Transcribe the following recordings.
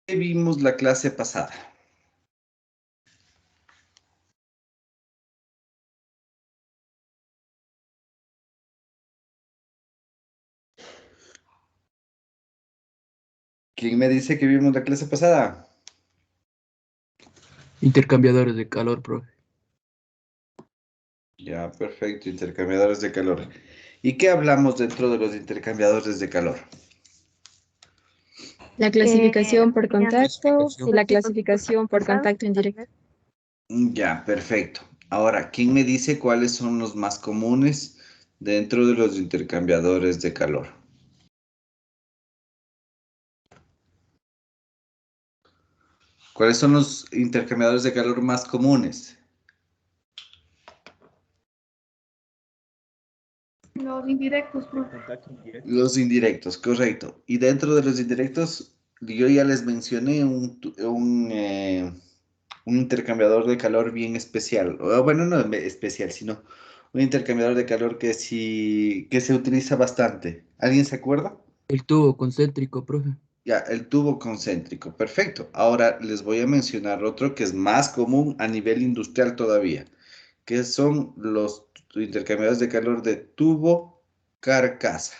¿Qué vimos la clase pasada? ¿Quién me dice que vimos la clase pasada? Intercambiadores de calor, profe. Ya, perfecto, intercambiadores de calor. ¿Y qué hablamos dentro de los intercambiadores de calor? La clasificación por contacto Clasificación. y la clasificación por contacto indirecto. Ya, perfecto. Ahora, ¿quién me dice cuáles son los más comunes dentro de los intercambiadores de calor? ¿Cuáles son los intercambiadores de calor más comunes? Los indirectos, profe. Contacto indirecto. Los indirectos, correcto. Y dentro de los indirectos, yo ya les mencioné un intercambiador de calor bien especial. O, bueno, no especial, sino un intercambiador de calor que sí, que se utiliza bastante. ¿Alguien se acuerda? El tubo concéntrico, profe. Ya, el tubo concéntrico. Perfecto. Ahora les voy a mencionar otro que es más común a nivel industrial todavía, que son los intercambiadores de calor de tubo carcasa,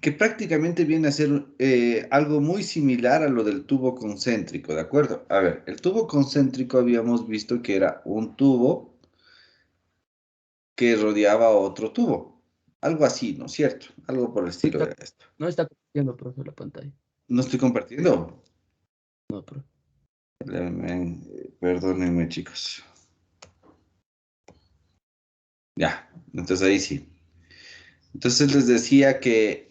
que prácticamente viene a ser algo muy similar a lo del tubo concéntrico, ¿de acuerdo? A ver, el tubo concéntrico habíamos visto que era un tubo que rodeaba otro tubo. Algo así, ¿no es cierto? Algo por el No estilo está, era esto. no está compartiendo, profe, la pantalla. No estoy compartiendo. No, profe. Perdónenme, chicos. Ya, entonces ahí sí. Entonces les decía que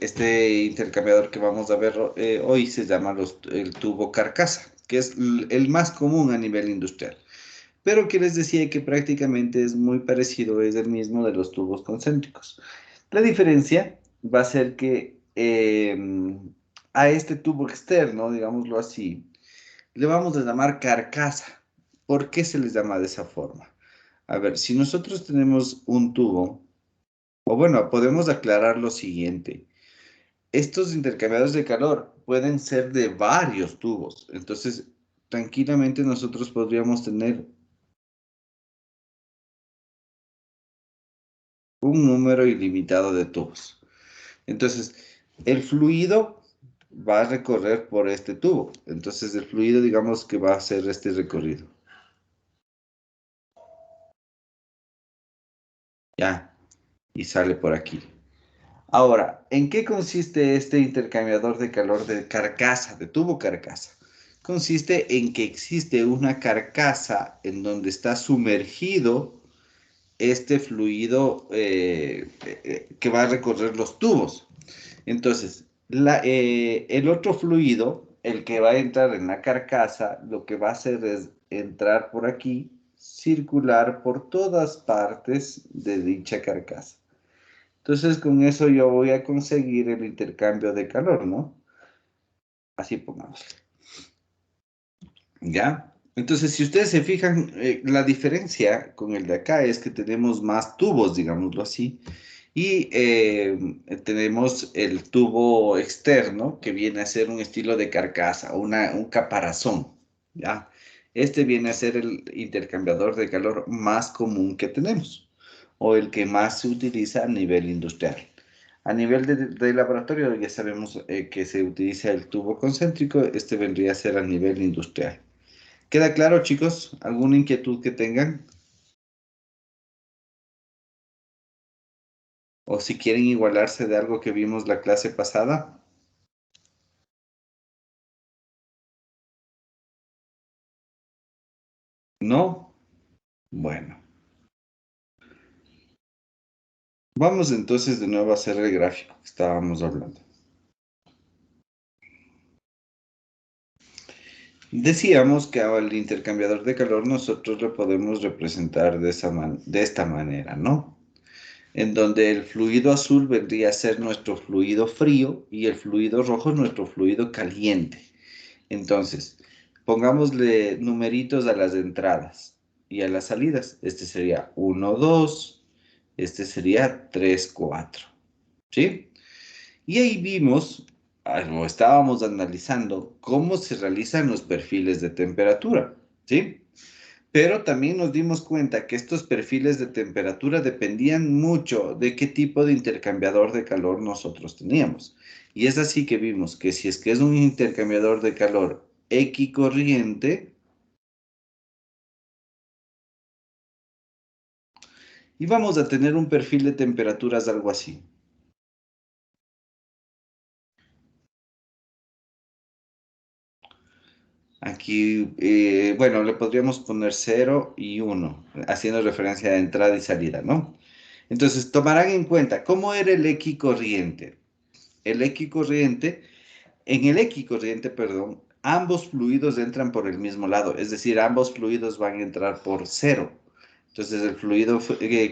este intercambiador que vamos a ver hoy se llama el tubo carcasa, que es el más común a nivel industrial. Pero que les decía que prácticamente es muy parecido, es el mismo de los tubos concéntricos. La diferencia va a ser que a este tubo externo, digámoslo así, le vamos a llamar carcasa. ¿Por qué se les llama de esa forma? A ver, si nosotros tenemos un tubo, o bueno, podemos aclarar lo siguiente. Estos intercambiadores de calor pueden ser de varios tubos. Entonces, tranquilamente nosotros podríamos tener un número ilimitado de tubos. Entonces, el fluido va a recorrer por este tubo. Entonces, el fluido, digamos que va a hacer este recorrido. Ya, y sale por aquí. Ahora, ¿en qué consiste este intercambiador de calor de carcasa, de tubo carcasa? Consiste en que existe una carcasa en donde está sumergido este fluido que va a recorrer los tubos. Entonces, el otro fluido, el que va a entrar en la carcasa, lo que va a hacer es entrar por aquí, circular por todas partes de dicha carcasa. Entonces, con eso yo voy a conseguir el intercambio de calor, ¿no? Así pongamos. ¿Ya? Entonces, si ustedes se fijan, la diferencia con el de acá es que tenemos más tubos, digámoslo así, y tenemos el tubo externo que viene a ser un estilo de carcasa, un caparazón, ¿ya? Este viene a ser el intercambiador de calor más común que tenemos, o el que más se utiliza a nivel industrial. A nivel de laboratorio ya sabemos que se utiliza el tubo concéntrico, este vendría a ser a nivel industrial. ¿Queda claro, chicos? ¿Alguna inquietud que tengan? O si quieren igualarse de algo que vimos la clase pasada. ¿No? Bueno. Vamos entonces de nuevo a hacer el gráfico que estábamos hablando. Decíamos que al intercambiador de calor nosotros lo podemos representar de esta manera, ¿no? En donde el fluido azul vendría a ser nuestro fluido frío y el fluido rojo nuestro fluido caliente. Entonces, pongámosle numeritos a las entradas y a las salidas. Este sería 1, 2, este sería 3, 4. ¿Sí? Y ahí vimos o estábamos analizando cómo se realizan los perfiles de temperatura, ¿sí? Pero también nos dimos cuenta que estos perfiles de temperatura dependían mucho de qué tipo de intercambiador de calor nosotros teníamos. Y es así que vimos que si es que es un intercambiador de calor equicorriente, íbamos a tener un perfil de temperaturas algo así. Aquí, bueno, le podríamos poner 0 y 1, haciendo referencia a entrada y salida, ¿no? Entonces, tomarán en cuenta, ¿cómo era el equicorriente? El equicorriente, en el equicorriente, perdón, ambos fluidos entran por el mismo lado, es decir, ambos fluidos van a entrar por 0. Entonces, el fluido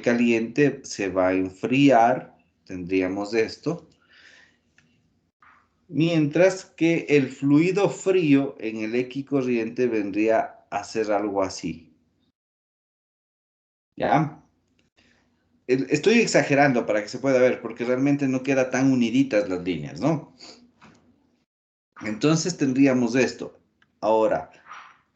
caliente se va a enfriar, tendríamos esto, mientras que el fluido frío en el equicorriente vendría a ser algo así. ¿Ya? Estoy exagerando para que se pueda ver, porque realmente no queda tan uniditas las líneas, ¿no? Entonces tendríamos esto. Ahora,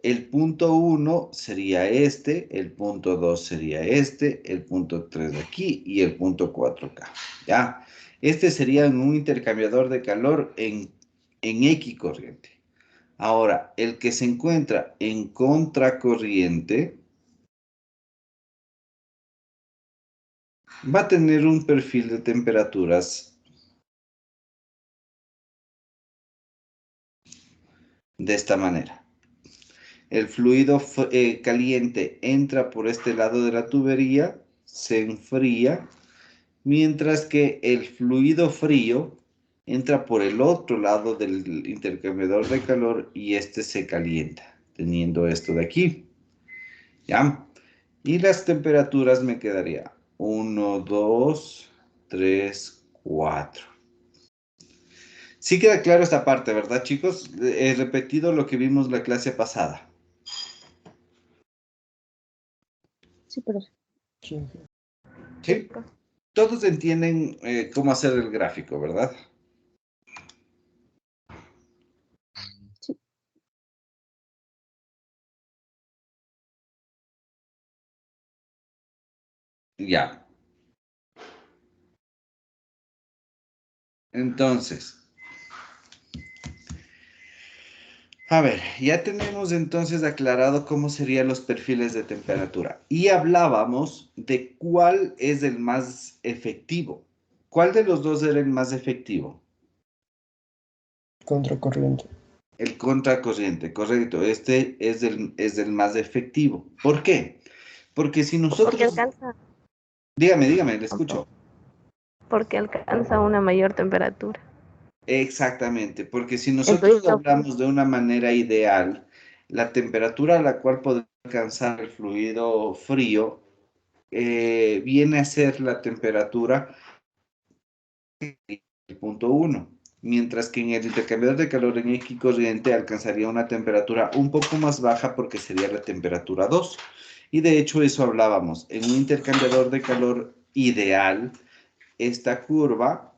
el punto 1 sería este, el punto 2 sería este, el punto 3 de aquí y el punto 4 acá. ¿Ya? Este sería un intercambiador de calor en equicorriente. Ahora, el que se encuentra en contracorriente va a tener un perfil de temperaturas de esta manera. El fluido caliente entra por este lado de la tubería, se enfría, mientras que el fluido frío entra por el otro lado del intercambiador de calor y este se calienta, teniendo esto de aquí. ¿Ya? Y las temperaturas me quedaría 1, 2, 3, 4. Sí queda claro esta parte, ¿verdad, chicos? He repetido lo que vimos la clase pasada. Sí, profe. ¿Sí? Todos entienden cómo hacer el gráfico, ¿verdad? Sí. Ya. Entonces, a ver, ya tenemos entonces aclarado cómo serían los perfiles de temperatura. Y hablábamos de cuál es el más efectivo. ¿Cuál de los dos era el más efectivo? Contracorriente. El contracorriente, correcto. Este es el más efectivo. ¿Por qué? Porque si Porque nosotros... alcanza, Dígame, le escucho. porque alcanza una mayor temperatura. Exactamente, porque si El nosotros fluido hablamos de una manera ideal, la temperatura a la cual podría alcanzar el fluido frío viene a ser la temperatura del punto 1, mientras que en el intercambiador de calor en equicorriente alcanzaría una temperatura un poco más baja porque sería la temperatura 2. Y de hecho eso hablábamos, en un intercambiador de calor ideal, esta curva...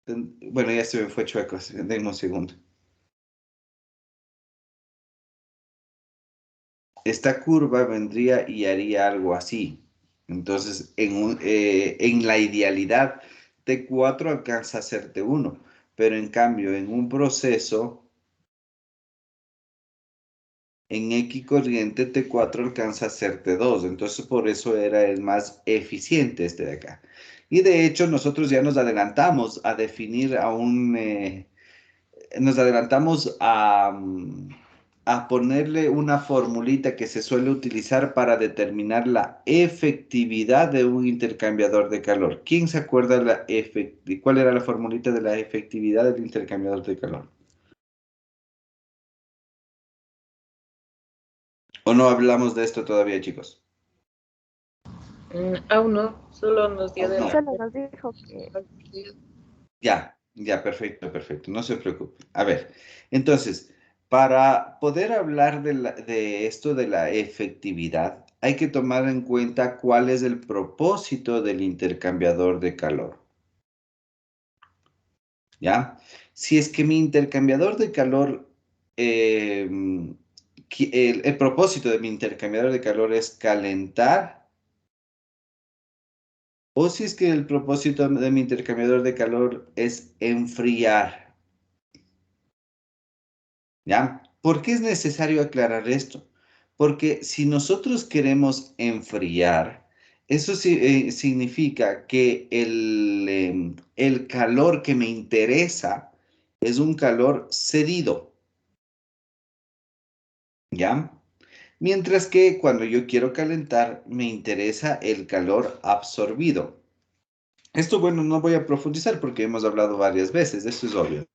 Bueno, ya se me fue chueco, denme un segundo. Esta curva vendría y haría algo así. Entonces, en la idealidad, T4 alcanza a ser T1, pero en cambio, en un proceso, en equicorriente, T4 alcanza a ser T2. Entonces, por eso era el más eficiente este de acá. Y de hecho, nosotros ya nos adelantamos a definir a nos adelantamos a ponerle una formulita que se suele utilizar para determinar la efectividad de un intercambiador de calor. ¿Quién se acuerda de cuál era la formulita de la efectividad del intercambiador de calor? ¿O no hablamos de esto todavía, chicos? Aún no, solo nos dio de No. la... solo nos dijo que Ya, perfecto, perfecto, no se preocupe. A ver, entonces, para poder hablar de esto de la efectividad, hay que tomar en cuenta cuál es el propósito del intercambiador de calor. ¿ya? Si es que mi intercambiador de calor, el propósito de mi intercambiador de calor es calentar, o si es que el propósito de mi intercambiador de calor es enfriar, ¿ya? ¿Por qué es necesario aclarar esto? Porque si nosotros queremos enfriar, eso significa que el calor que me interesa es un calor cedido, ¿ya? Mientras que cuando yo quiero calentar, me interesa el calor absorbido. Esto, bueno, no voy a profundizar porque hemos hablado varias veces, esto es obvio.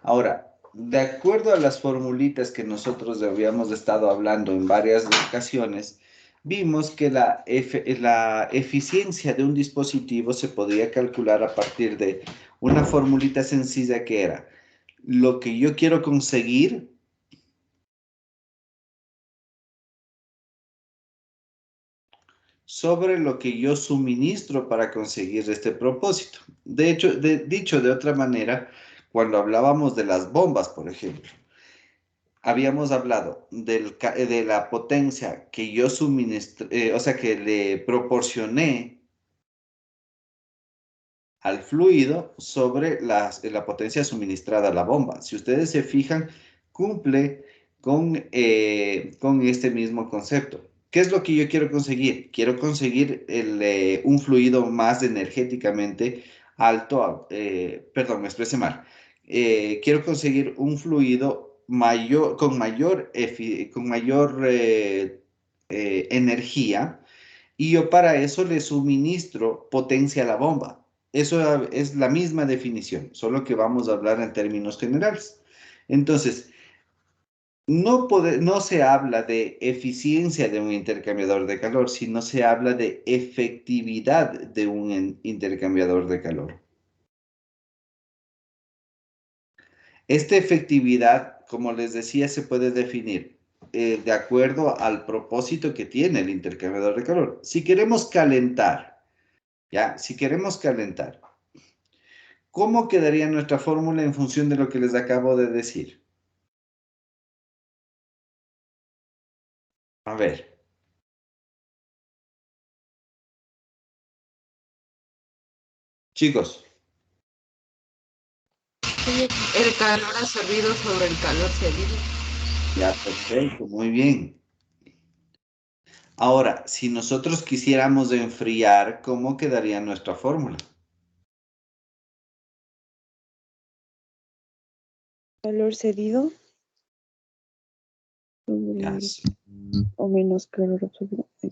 Ahora, de acuerdo a las formulitas que nosotros habíamos estado hablando en varias ocasiones, vimos que la eficiencia de un dispositivo se podía calcular a partir de una formulita sencilla que era lo que yo quiero conseguir sobre lo que yo suministro para conseguir este propósito. De hecho, dicho de otra manera, cuando hablábamos de las bombas, por ejemplo, habíamos hablado de la potencia que yo suministré, o sea, que le proporcioné al fluido sobre la potencia suministrada a la bomba. Si ustedes se fijan, cumple con este mismo concepto. ¿Qué es lo que yo quiero conseguir? Quiero conseguir un fluido más energéticamente alto, perdón, me expresé mal. Quiero conseguir un fluido mayor, con mayor energía, y yo para eso le suministro potencia a la bomba. Eso es la misma definición, solo que vamos a hablar en términos generales. Entonces, no se habla de eficiencia de un intercambiador de calor, sino se habla de efectividad de un intercambiador de calor. Esta efectividad, como les decía, se puede definir de acuerdo al propósito que tiene el intercambiador de calor. Si queremos calentar, ¿ya? Si queremos calentar, ¿cómo quedaría nuestra fórmula en función de lo que les acabo de decir? A ver, chicos, El calor absorbido sobre el calor cedido. ya, perfecto, muy bien. Ahora, si nosotros quisiéramos enfriar, ¿cómo quedaría nuestra fórmula? Calor cedido Ya, o menos calor absorbido. Ay,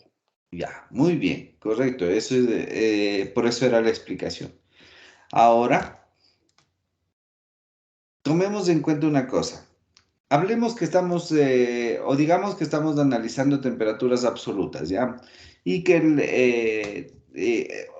ya, muy bien, correcto. Eso es, por eso era la explicación. Ahora, tomemos en cuenta una cosa. Hablemos que estamos, o digamos que estamos analizando temperaturas absolutas, ¿ya? Y que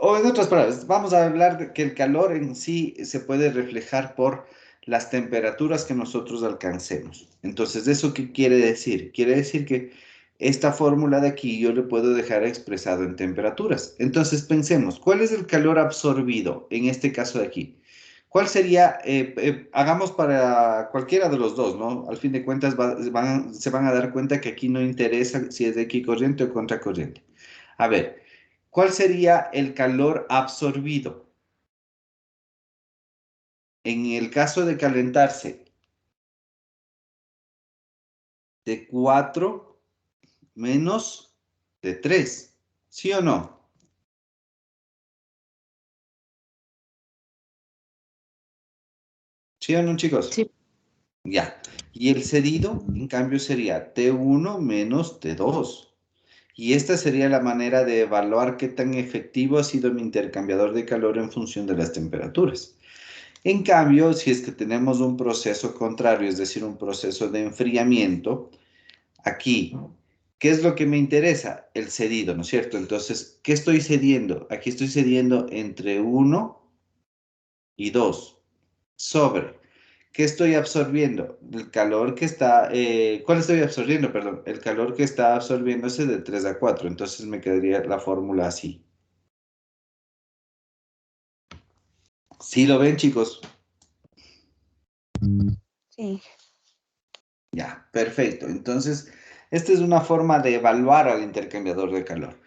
o en otras palabras, vamos a hablar de que el calor en sí se puede reflejar por las temperaturas que nosotros alcancemos. Entonces, ¿eso qué quiere decir? Quiere decir que esta fórmula de aquí yo le puedo dejar expresado en temperaturas. Entonces, pensemos, ¿cuál es el calor absorbido en este caso de aquí? ¿Cuál sería, hagamos para cualquiera de los dos, ¿no? Al fin de cuentas se van a dar cuenta que aquí no interesa si es de equicorriente o contracorriente. A ver, ¿cuál sería el calor absorbido? En el caso de calentarse, de 4 menos de 3, ¿sí o no? ¿Sí o no, chicos? Sí. Ya. Y el cedido, en cambio, sería T1 menos T2. Y esta sería la manera de evaluar qué tan efectivo ha sido mi intercambiador de calor en función de las temperaturas. En cambio, si es que tenemos un proceso contrario, es decir, un proceso de enfriamiento, aquí, ¿qué es lo que me interesa? El cedido, ¿no es cierto? Entonces, ¿qué estoy cediendo? Aquí estoy cediendo entre 1 y 2 sobre. ¿Qué estoy absorbiendo? El calor que está, ¿cuál estoy absorbiendo? Perdón, el calor que está absorbiéndose de 3 a 4. Entonces me quedaría la fórmula así. ¿Sí lo ven, chicos? Sí. Ya, perfecto. Entonces, esta es una forma de evaluar al intercambiador de calor.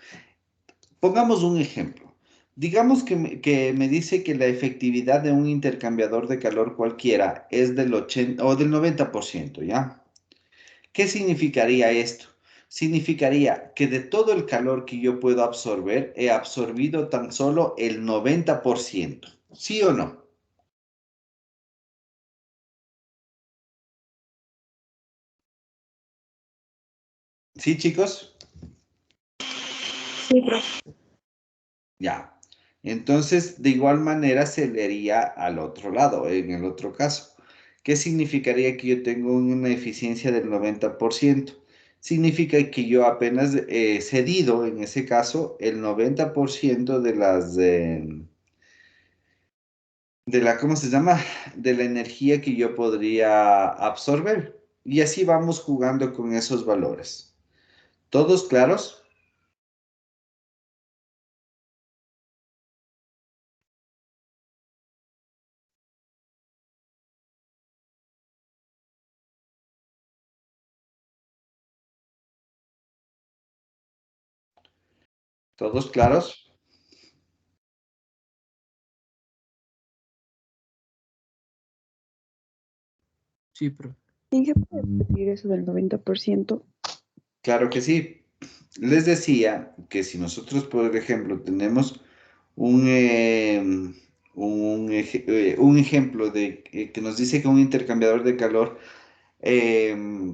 Pongamos un ejemplo. Digamos que me dice que la efectividad de un intercambiador de calor cualquiera es del 80 o del 90%, ¿ya? ¿Qué significaría esto? Significaría que de todo el calor que yo puedo absorber, he absorbido tan solo el 90%. ¿Sí o no? ¿Sí, chicos? Sí, profe. Ya. Entonces, de igual manera se leería al otro lado, en el otro caso. ¿Qué significaría que yo tengo una eficiencia del 90%? Significa que yo apenas he cedido, en ese caso, el 90% de la, ¿cómo se llama? De la energía que yo podría absorber. Y así vamos jugando con esos valores. ¿Todos claros? ¿Todos claros? Sí, profe. ¿Quién puede repetir eso del 90%? Claro que sí. Les decía que si nosotros, por ejemplo, tenemos un ejemplo de que nos dice que un intercambiador de calor em,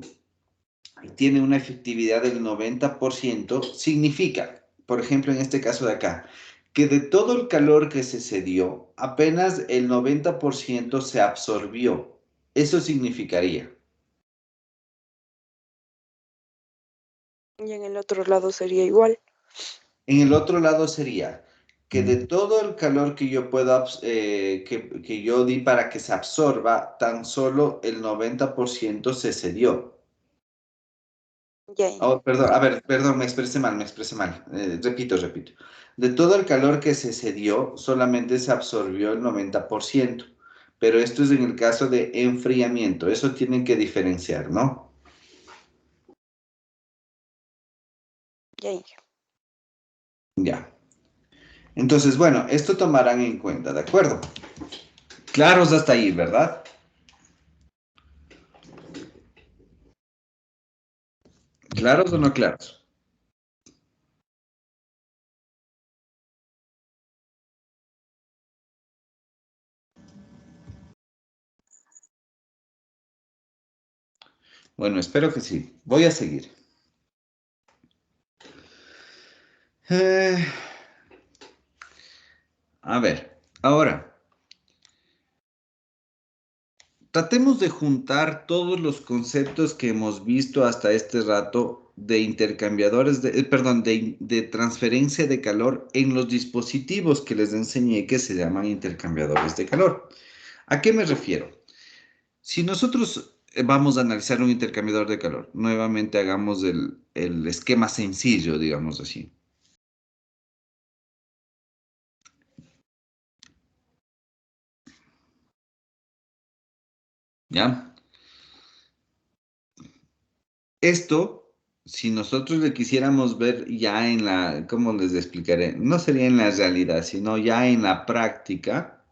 tiene una efectividad del 90%, significa, por ejemplo, en este caso de acá, que de todo el calor que se cedió, apenas el 90% se absorbió. Eso significaría. Y en el otro lado sería igual. En el otro lado sería que de todo el calor que yo pueda, que yo di para que se absorba, tan solo el 90% se cedió. Ya. Oh, perdón, a ver, perdón, me expresé mal, me expresé mal. Repito. De todo el calor que se cedió, solamente se absorbió el 90%. Pero esto es en el caso de enfriamiento. Eso tienen que diferenciar, ¿no? Ya. Ya. Entonces, bueno, esto tomarán en cuenta, ¿de acuerdo? Claros hasta ahí, ¿verdad? ¿Claros o no claros? Bueno, espero que sí. Voy a seguir. Eh, a ver, ahora, tratemos de juntar todos los conceptos que hemos visto hasta este rato de intercambiadores, perdón, de transferencia de calor en los dispositivos que les enseñé que se llaman intercambiadores de calor. ¿A qué me refiero? Si nosotros vamos a analizar un intercambiador de calor, nuevamente hagamos el esquema sencillo, digamos así. ¿Ya? Esto, si nosotros le quisiéramos ver ya en la, ¿cómo les explicaré? No sería en la realidad, sino ya en la práctica.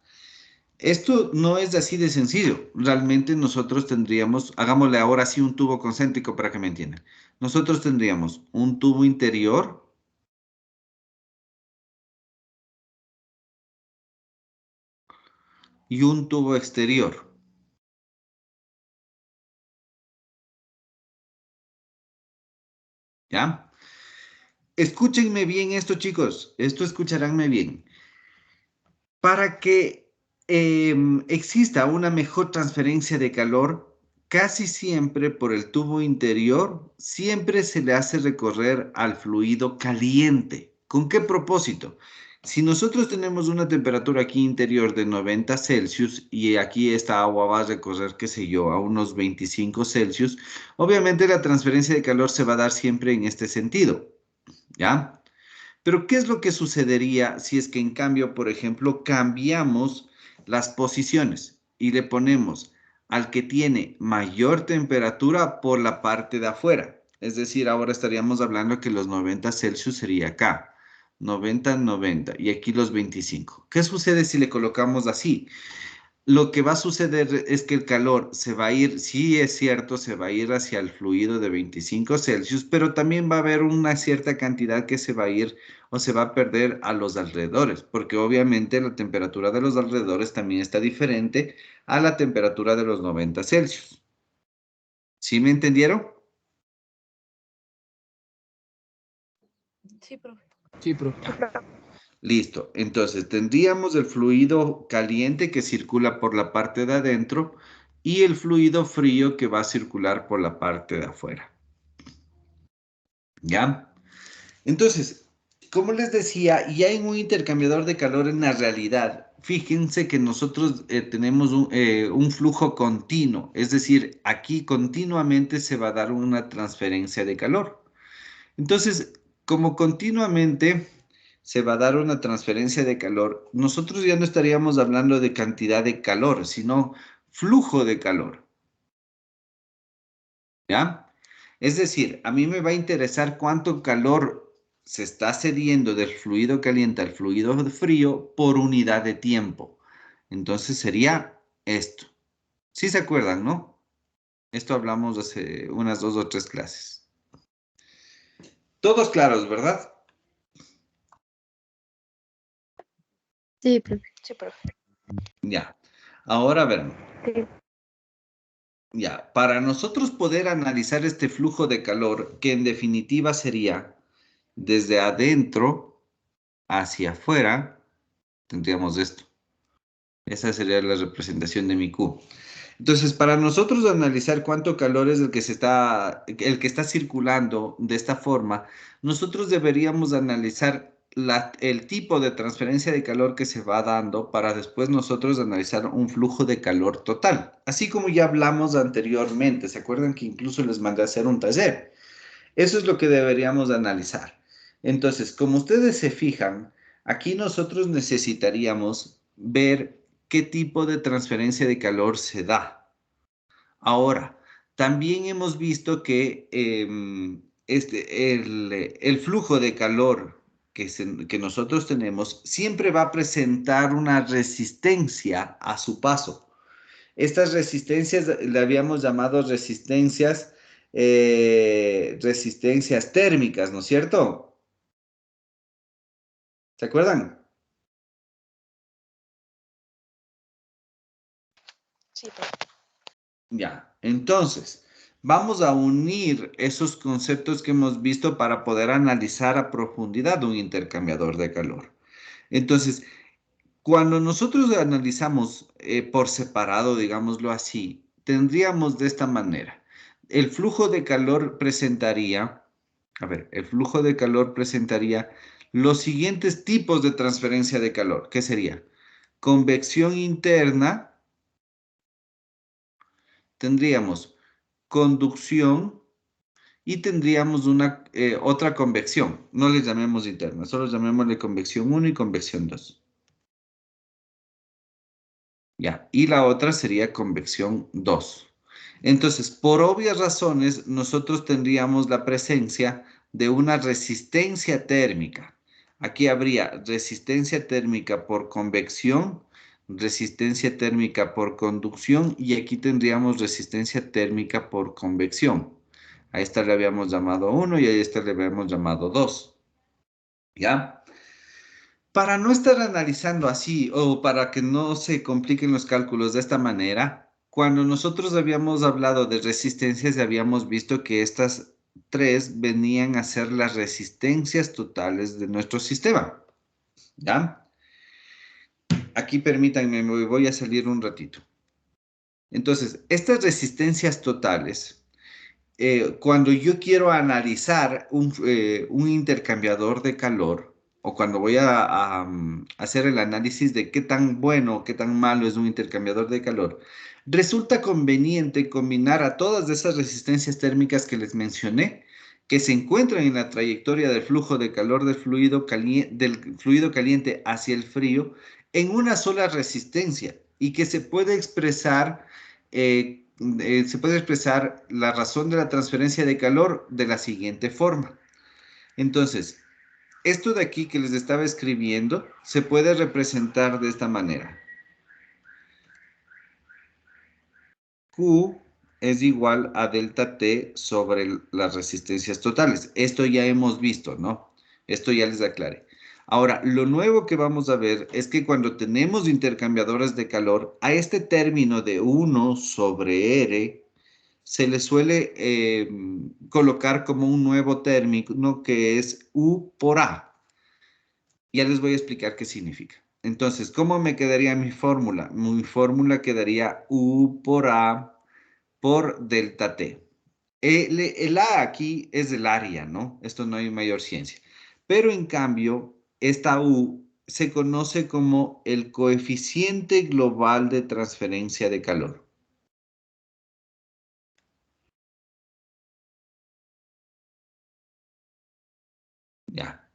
Esto no es así de sencillo. Realmente nosotros tendríamos, hagámosle ahora sí un tubo concéntrico para que me entiendan. Nosotros tendríamos un tubo interior y un tubo exterior. ¿Ya? Escúchenme bien esto, chicos. Esto escucharánme bien. Para que exista una mejor transferencia de calor, casi siempre por el tubo interior, siempre se le hace recorrer al fluido caliente. ¿Con qué propósito? Si nosotros tenemos una temperatura aquí interior de 90 Celsius y aquí esta agua va a recorrer, qué sé yo, a unos 25 Celsius, obviamente la transferencia de calor se va a dar siempre en este sentido, ¿ya? Pero ¿qué es lo que sucedería si es que en cambio, por ejemplo, cambiamos las posiciones y le ponemos al que tiene mayor temperatura por la parte de afuera. Es decir, ahora estaríamos hablando que los 90 Celsius sería acá. 90, 90 y aquí los 25. ¿Qué sucede si le colocamos así? Lo que va a suceder es que el calor se va a ir, sí es cierto, se va a ir hacia el fluido de 25 Celsius, pero también va a haber una cierta cantidad que se va a ir o se va a perder a los alrededores, porque obviamente la temperatura de los alrededores también está diferente a la temperatura de los 90 Celsius. ¿Sí me entendieron? Sí, profe. Sí, profe. Listo. Entonces tendríamos el fluido caliente que circula por la parte de adentro y el fluido frío que va a circular por la parte de afuera. ¿Ya? Entonces, como les decía, ya hay un intercambiador de calor en la realidad. Fíjense que nosotros tenemos un flujo continuo, es decir, aquí continuamente se va a dar una transferencia de calor. Entonces, como continuamente se va a dar una transferencia de calor, nosotros ya no estaríamos hablando de cantidad de calor, sino flujo de calor. ¿Ya? Es decir, a mí me va a interesar cuánto calor se está cediendo del fluido caliente al fluido frío por unidad de tiempo. Entonces sería esto. ¿Sí se acuerdan, no? Esto hablamos hace unas 2 o 3 clases. Todos claros, ¿verdad? Sí, profe. Sí, profe. Ya. Ahora verán. Sí. Ya, para nosotros poder analizar este flujo de calor, que en definitiva sería desde adentro hacia afuera, tendríamos esto. Esa sería la representación de mi Q. Entonces, para nosotros analizar cuánto calor es el que está circulando de esta forma, nosotros deberíamos analizar el tipo de transferencia de calor que se va dando para después nosotros analizar un flujo de calor total. Así como ya hablamos anteriormente, ¿se acuerdan que incluso les mandé a hacer un taller? Eso es lo que deberíamos analizar. Entonces, como ustedes se fijan, aquí nosotros necesitaríamos ver qué tipo de transferencia de calor se da. Ahora, también hemos visto que el flujo de calor que nosotros tenemos siempre va a presentar una resistencia a su paso. Estas resistencias le habíamos llamado resistencias térmicas, ¿no es cierto? ¿Se acuerdan? Sí, profe. Ya, entonces, vamos a unir esos conceptos que hemos visto para poder analizar a profundidad un intercambiador de calor. Entonces, cuando nosotros analizamos por separado, digámoslo así, tendríamos de esta manera. El flujo de calor presentaría, el flujo de calor presentaría los siguientes tipos de transferencia de calor. ¿Qué sería? Convección interna, tendríamos conducción y tendríamos otra convección. No le llamemos interna, solo llamémosle convección 1 y convección 2. Ya, y la otra sería convección 2. Entonces, por obvias razones, nosotros tendríamos la presencia de una resistencia térmica. Aquí habría resistencia térmica por convección, resistencia térmica por conducción y aquí tendríamos resistencia térmica por convección. A esta le habíamos llamado 1 y a esta le habíamos llamado 2. ¿Ya? Para no estar analizando así o para que no se compliquen los cálculos de esta manera, cuando nosotros habíamos hablado de resistencias, habíamos visto que estas tres venían a ser las resistencias totales de nuestro sistema. ¿Ya? Aquí permítanme, me voy a salir un ratito. Entonces, estas resistencias totales, cuando yo quiero analizar un intercambiador de calor, o cuando voy a hacer el análisis de qué tan bueno o qué tan malo es un intercambiador de calor, resulta conveniente combinar a todas esas resistencias térmicas que les mencioné, que se encuentran en la trayectoria del flujo de calor del fluido caliente hacia el frío, en una sola resistencia y que se puede expresar se puede expresar la razón de la transferencia de calor de la siguiente forma. Entonces, esto de aquí que les estaba escribiendo se puede representar de esta manera. Q es igual a delta T sobre las resistencias totales. Esto ya hemos visto, ¿no? Esto ya les aclaré. Ahora, lo nuevo que vamos a ver es que cuando tenemos intercambiadores de calor, a este término de 1 sobre R se le suele colocar como un nuevo término que es U por A. Ya les voy a explicar qué significa. Entonces, ¿cómo me quedaría mi fórmula? Mi fórmula quedaría U por A por delta T. El A aquí es el área, ¿no? Esto no hay mayor ciencia. Pero en cambio, esta U se conoce como el coeficiente global de transferencia de calor. Ya.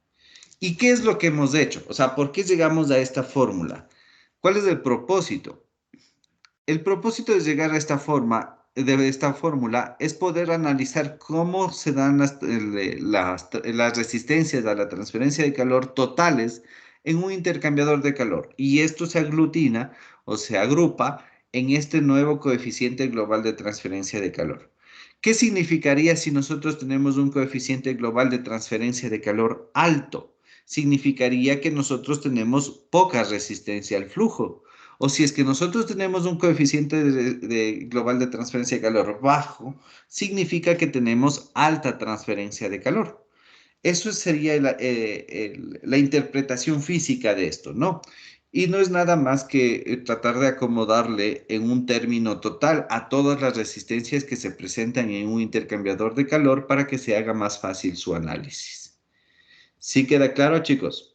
¿Y qué es lo que hemos hecho? O sea, ¿por qué llegamos a esta fórmula? ¿Cuál es el propósito? El propósito de llegar a esta forma, de esta fórmula, es poder analizar cómo se dan las resistencias a la transferencia de calor totales en un intercambiador de calor. Y esto se aglutina o se agrupa en este nuevo coeficiente global de transferencia de calor. ¿Qué significaría si nosotros tenemos un coeficiente global de transferencia de calor alto? Significaría que nosotros tenemos poca resistencia al flujo. O si es que nosotros tenemos un coeficiente global de transferencia de calor bajo, significa que tenemos alta transferencia de calor. Eso sería la interpretación física de esto, ¿no? Y no es nada más que tratar de acomodarle en un término total a todas las resistencias que se presentan en un intercambiador de calor para que se haga más fácil su análisis. ¿Sí queda claro, chicos?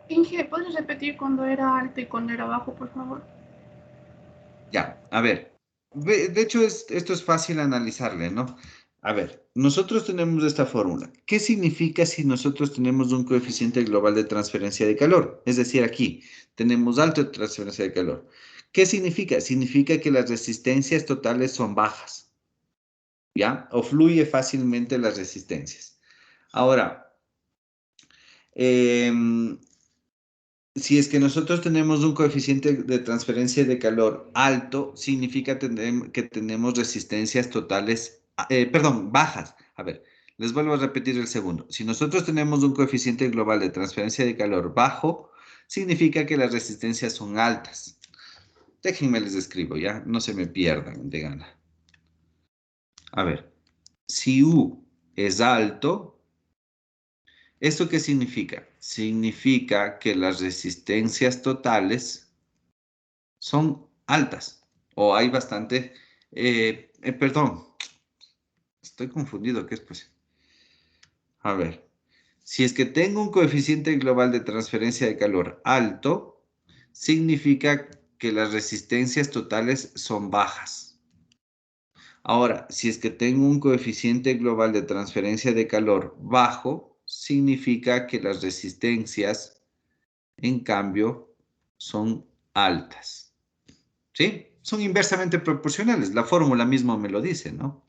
Inge, ¿puedes repetir cuando era alto y cuando era bajo, por favor? Ya, a ver. De hecho, esto es fácil analizarle, ¿no? A ver, nosotros tenemos esta fórmula. ¿Qué significa si nosotros tenemos un coeficiente global de transferencia de calor? Es decir, aquí tenemos alta transferencia de calor. ¿Qué significa? Significa que las resistencias totales son bajas, ¿ya? O fluye fácilmente las resistencias. Ahora, si es que nosotros tenemos un coeficiente de transferencia de calor alto, significa que tenemos resistencias totales, bajas. A ver, les vuelvo a repetir el segundo. Si nosotros tenemos un coeficiente global de transferencia de calor bajo, significa que las resistencias son altas. Déjenme les escribo, ¿ya? No se me pierdan de gana. A ver, si U es alto, ¿esto qué significa? Significa que las resistencias totales son altas o hay bastante, perdón, estoy confundido, ¿qué es pues? A ver, si es que tengo un coeficiente global de transferencia de calor alto, significa que las resistencias totales son bajas. Ahora, si es que tengo un coeficiente global de transferencia de calor bajo, significa que las resistencias, en cambio, son altas. ¿Sí? Son inversamente proporcionales. La fórmula misma me lo dice, ¿no?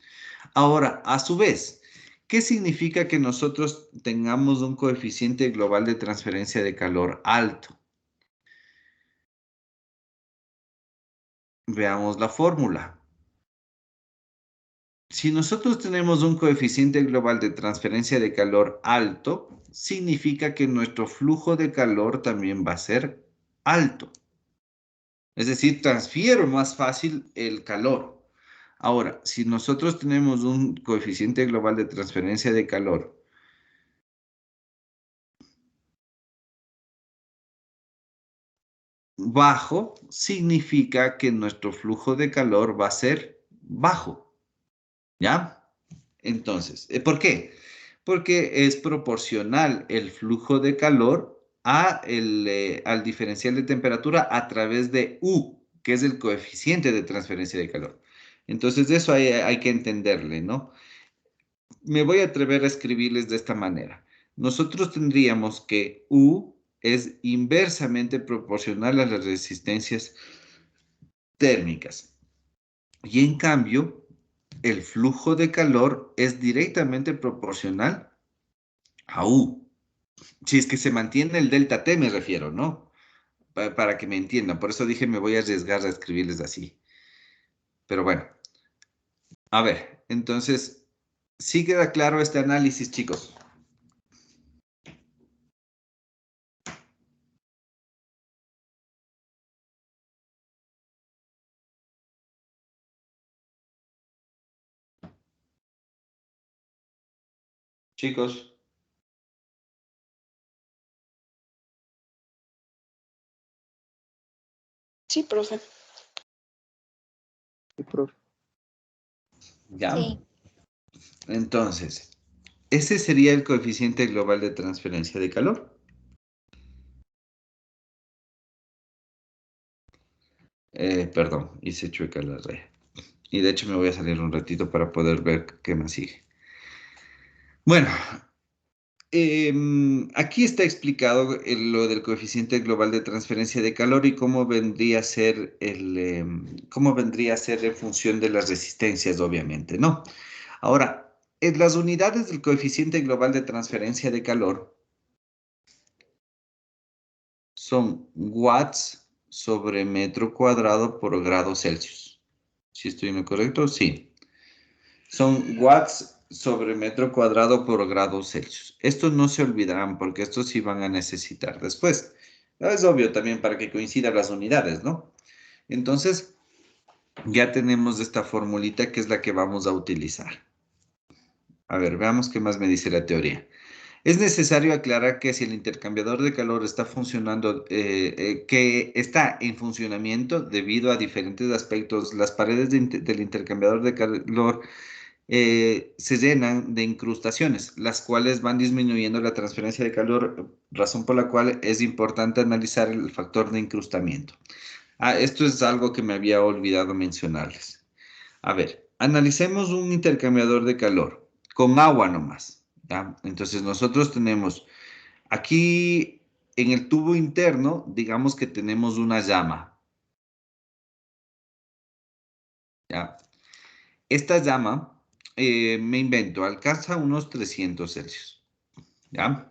Ahora, a su vez, ¿qué significa que nosotros tengamos un coeficiente global de transferencia de calor alto? Veamos la fórmula. Si nosotros tenemos un coeficiente global de transferencia de calor alto, significa que nuestro flujo de calor también va a ser alto. Es decir, transfiero más fácil el calor. Ahora, si nosotros tenemos un coeficiente global de transferencia de calor bajo, significa que nuestro flujo de calor va a ser bajo. ¿Ya? Entonces, ¿por qué? Porque es proporcional el flujo de calor al diferencial de temperatura a través de U, que es el coeficiente de transferencia de calor. Entonces, eso hay que entenderle, ¿no? Me voy a atrever a escribirles de esta manera. Nosotros tendríamos que U es inversamente proporcional a las resistencias térmicas. Y en cambio, el flujo de calor es directamente proporcional a U. Si es que se mantiene el delta T, me refiero, ¿no? Para que me entiendan. Por eso dije, me voy a arriesgar a escribirles así. Pero bueno. A ver, entonces, ¿sí queda claro este análisis, chicos? Chicos. Sí, profe. Sí, profe. ¿Ya? Sí. Entonces, ese sería el coeficiente global de transferencia de calor. Perdón, hice chueca la red. Y de hecho me voy a salir un ratito para poder ver qué más sigue. Bueno, aquí está explicado lo del coeficiente global de transferencia de calor y cómo vendría a ser cómo vendría a ser en función de las resistencias, obviamente, ¿no? Ahora, en las unidades del coeficiente global de transferencia de calor son watts sobre metro cuadrado por grado Celsius. ¿Sí estoy en lo correcto? Sí. Son watts sobre metro cuadrado por grado Celsius. Estos no se olvidarán porque estos sí van a necesitar después. Es obvio también para que coincidan las unidades, ¿no? Entonces, ya tenemos esta formulita que es la que vamos a utilizar. A ver, veamos qué más me dice la teoría. Es necesario aclarar que si el intercambiador de calor está funcionando, que está en funcionamiento debido a diferentes aspectos, las paredes del intercambiador de calor se llenan de incrustaciones, las cuales van disminuyendo la transferencia de calor, razón por la cual es importante analizar el factor de incrustamiento. Esto es algo que me había olvidado mencionarles. A ver, analicemos un intercambiador de calor con agua nomás, ¿ya? Entonces nosotros tenemos aquí en el tubo interno, digamos que tenemos una llama, ¿ya? Esta llama, me invento, alcanza unos 300 Celsius, ¿ya?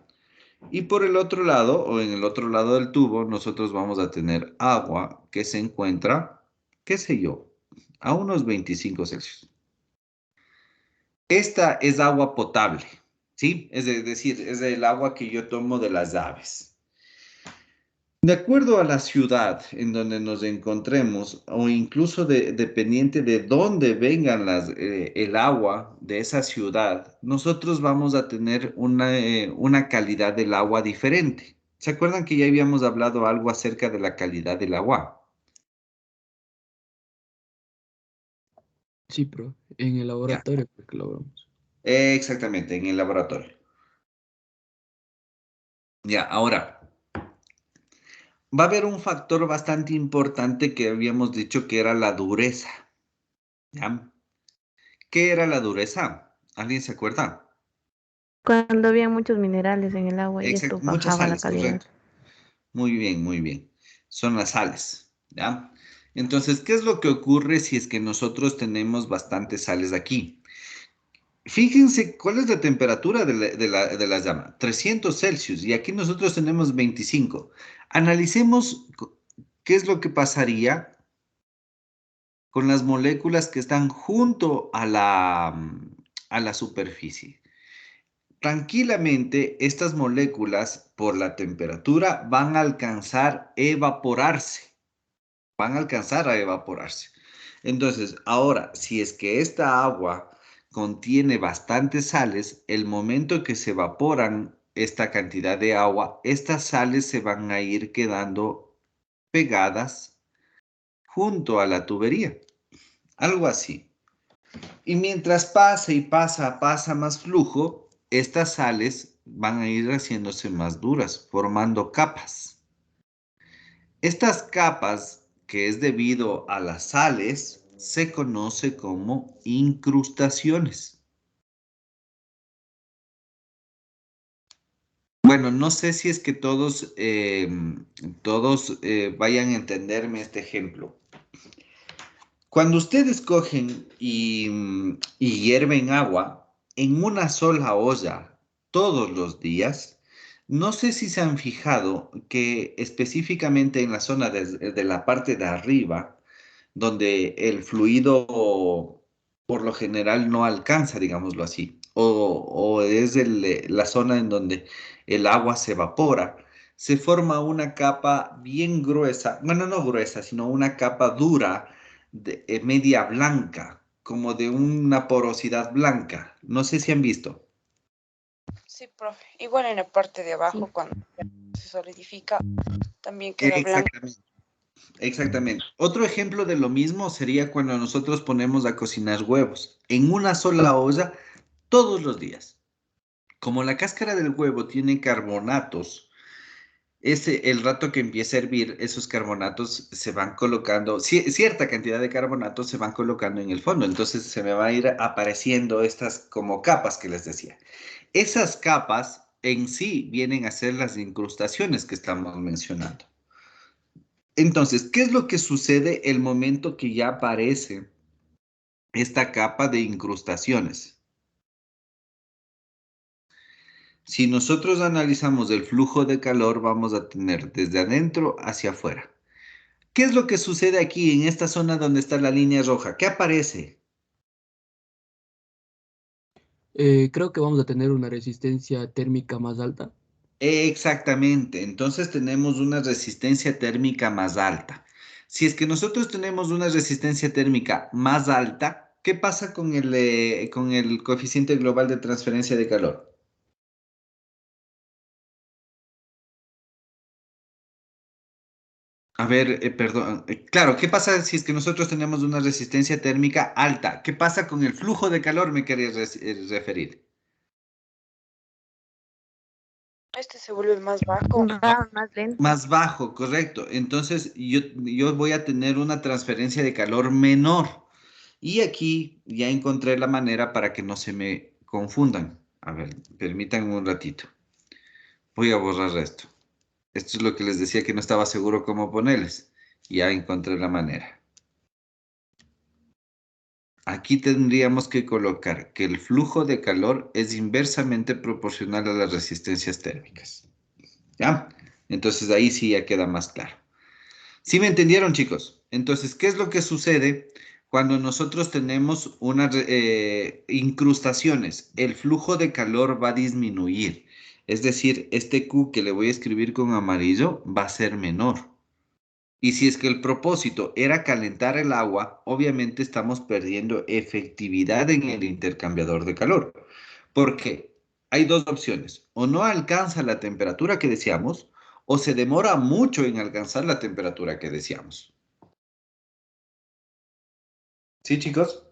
Y por el otro lado, o en el otro lado del tubo, nosotros vamos a tener agua que se encuentra, qué sé yo, a unos 25 Celsius. Esta es agua potable, ¿sí? Es decir, es el agua que yo tomo de las aves. De acuerdo a la ciudad en donde nos encontremos, o incluso dependiente de dónde vengan el agua de esa ciudad, nosotros vamos a tener una calidad del agua diferente. ¿Se acuerdan que ya habíamos hablado algo acerca de la calidad del agua? Sí, profe. En el Ya, laboratorio, porque lo vemos. exactamente, en el laboratorio. Ya, ahora, va a haber un factor bastante importante que habíamos dicho que era la dureza. ¿Ya? ¿Qué era la dureza? ¿Alguien se acuerda? Cuando había muchos minerales en el agua y esto Exacto, muchas bajaba la sales, calidad. correcto. Muy bien, muy bien. Son las sales, ¿ya? Entonces, ¿qué es lo que ocurre si es que nosotros tenemos bastantes sales aquí? Fíjense cuál es la temperatura de la llama, 300 Celsius, y aquí nosotros tenemos 25. Analicemos qué es lo que pasaría con las moléculas que están junto a la superficie. Tranquilamente, estas moléculas, por la temperatura, van a alcanzar evaporarse. Van a alcanzar a evaporarse. Entonces, ahora, si es que esta agua contiene bastantes sales, el momento que se evaporan esta cantidad de agua, estas sales se van a ir quedando pegadas junto a la tubería. Algo así. Y mientras pasa y pasa más flujo, estas sales van a ir haciéndose más duras, formando capas. Estas capas, que es debido a las sales, se conoce como incrustaciones. Bueno, no sé si es que todos, vayan a entenderme este ejemplo. Cuando ustedes cogen y hierven agua en una sola olla todos los días, no sé si se han fijado que específicamente en la zona de la parte de arriba, donde el fluido por lo general no alcanza, digámoslo así, o es la zona en donde el agua se evapora, se forma una capa bien gruesa, bueno, no gruesa, sino una capa dura, media blanca, como de una porosidad blanca. No sé si han visto. Sí, profe. Igual en la parte de abajo, Sí. cuando se solidifica, también queda blanco. Exactamente. Exactamente. Otro ejemplo de lo mismo sería cuando nosotros ponemos a cocinar huevos en una sola olla todos los días. Como la cáscara del huevo tiene carbonatos, el rato que empieza a hervir, esos carbonatos se van colocando, cierta cantidad de carbonatos se van colocando en el fondo. Entonces se me va a ir apareciendo estas como capas que les decía. Esas capas en sí vienen a ser las incrustaciones que estamos mencionando. Entonces, ¿qué es lo que sucede el momento que ya aparece esta capa de incrustaciones? Si nosotros analizamos el flujo de calor, vamos a tener desde adentro hacia afuera. ¿Qué es lo que sucede aquí en esta zona donde está la línea roja? ¿Qué aparece? Creo que vamos a tener una resistencia térmica más alta. Exactamente, entonces tenemos una resistencia térmica más alta. Si es que nosotros tenemos una resistencia térmica más alta, ¿qué pasa con el coeficiente global de transferencia de calor? A ver, perdón. Claro, ¿qué pasa si es que nosotros tenemos una resistencia térmica alta? ¿Qué pasa con el flujo de calor? Me quería referir. Este se vuelve más bajo. Va más lento. Más bajo, correcto. Entonces yo voy a tener una transferencia de calor menor. Y aquí ya encontré la manera para que no se me confundan. A ver, permítanme un ratito. Voy a borrar esto. Esto es lo que les decía que no estaba seguro cómo ponerles. Ya encontré la manera. Aquí tendríamos que colocar que el flujo de calor es inversamente proporcional a las resistencias térmicas. ¿Ya? Entonces ahí sí ya queda más claro. ¿Sí me entendieron, chicos? Entonces, ¿qué es lo que sucede cuando nosotros tenemos unas incrustaciones? El flujo de calor va a disminuir. Es decir, este Q que le voy a escribir con amarillo va a ser menor. Y si es que el propósito era calentar el agua, obviamente estamos perdiendo efectividad en el intercambiador de calor. Porque hay dos opciones. O no alcanza la temperatura que deseamos, o se demora mucho en alcanzar la temperatura que deseamos. ¿Sí, chicos?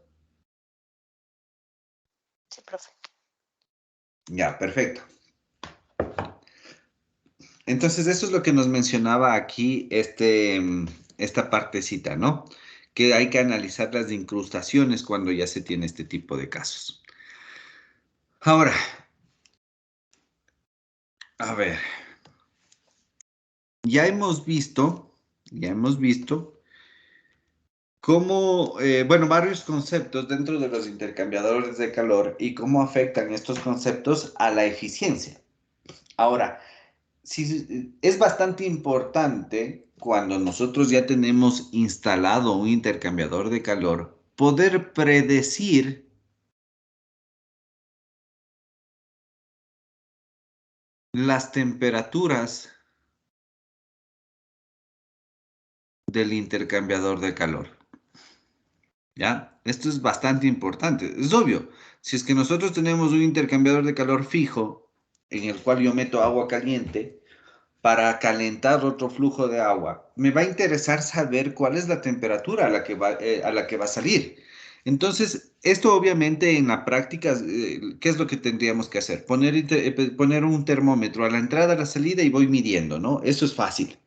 Sí, profe. Ya, perfecto. Entonces, eso es lo que nos mencionaba aquí esta partecita, ¿no? Que hay que analizar las incrustaciones cuando ya se tiene este tipo de casos. Ahora, a ver, ya hemos visto cómo, bueno, varios conceptos dentro de los intercambiadores de calor y cómo afectan estos conceptos a la eficiencia. Ahora, es bastante importante cuando nosotros ya tenemos instalado un intercambiador de calor, poder predecir las temperaturas del intercambiador de calor. ¿Ya? Esto es bastante importante. Es obvio, si es que nosotros tenemos un intercambiador de calor fijo, en el cual yo meto agua caliente, para calentar otro flujo de agua, me va a interesar saber cuál es la temperatura a la que va a salir. Entonces, esto obviamente en la práctica, ¿qué es lo que tendríamos que hacer? Poner un termómetro a la entrada, a la salida y voy midiendo, ¿no? Eso es fácil.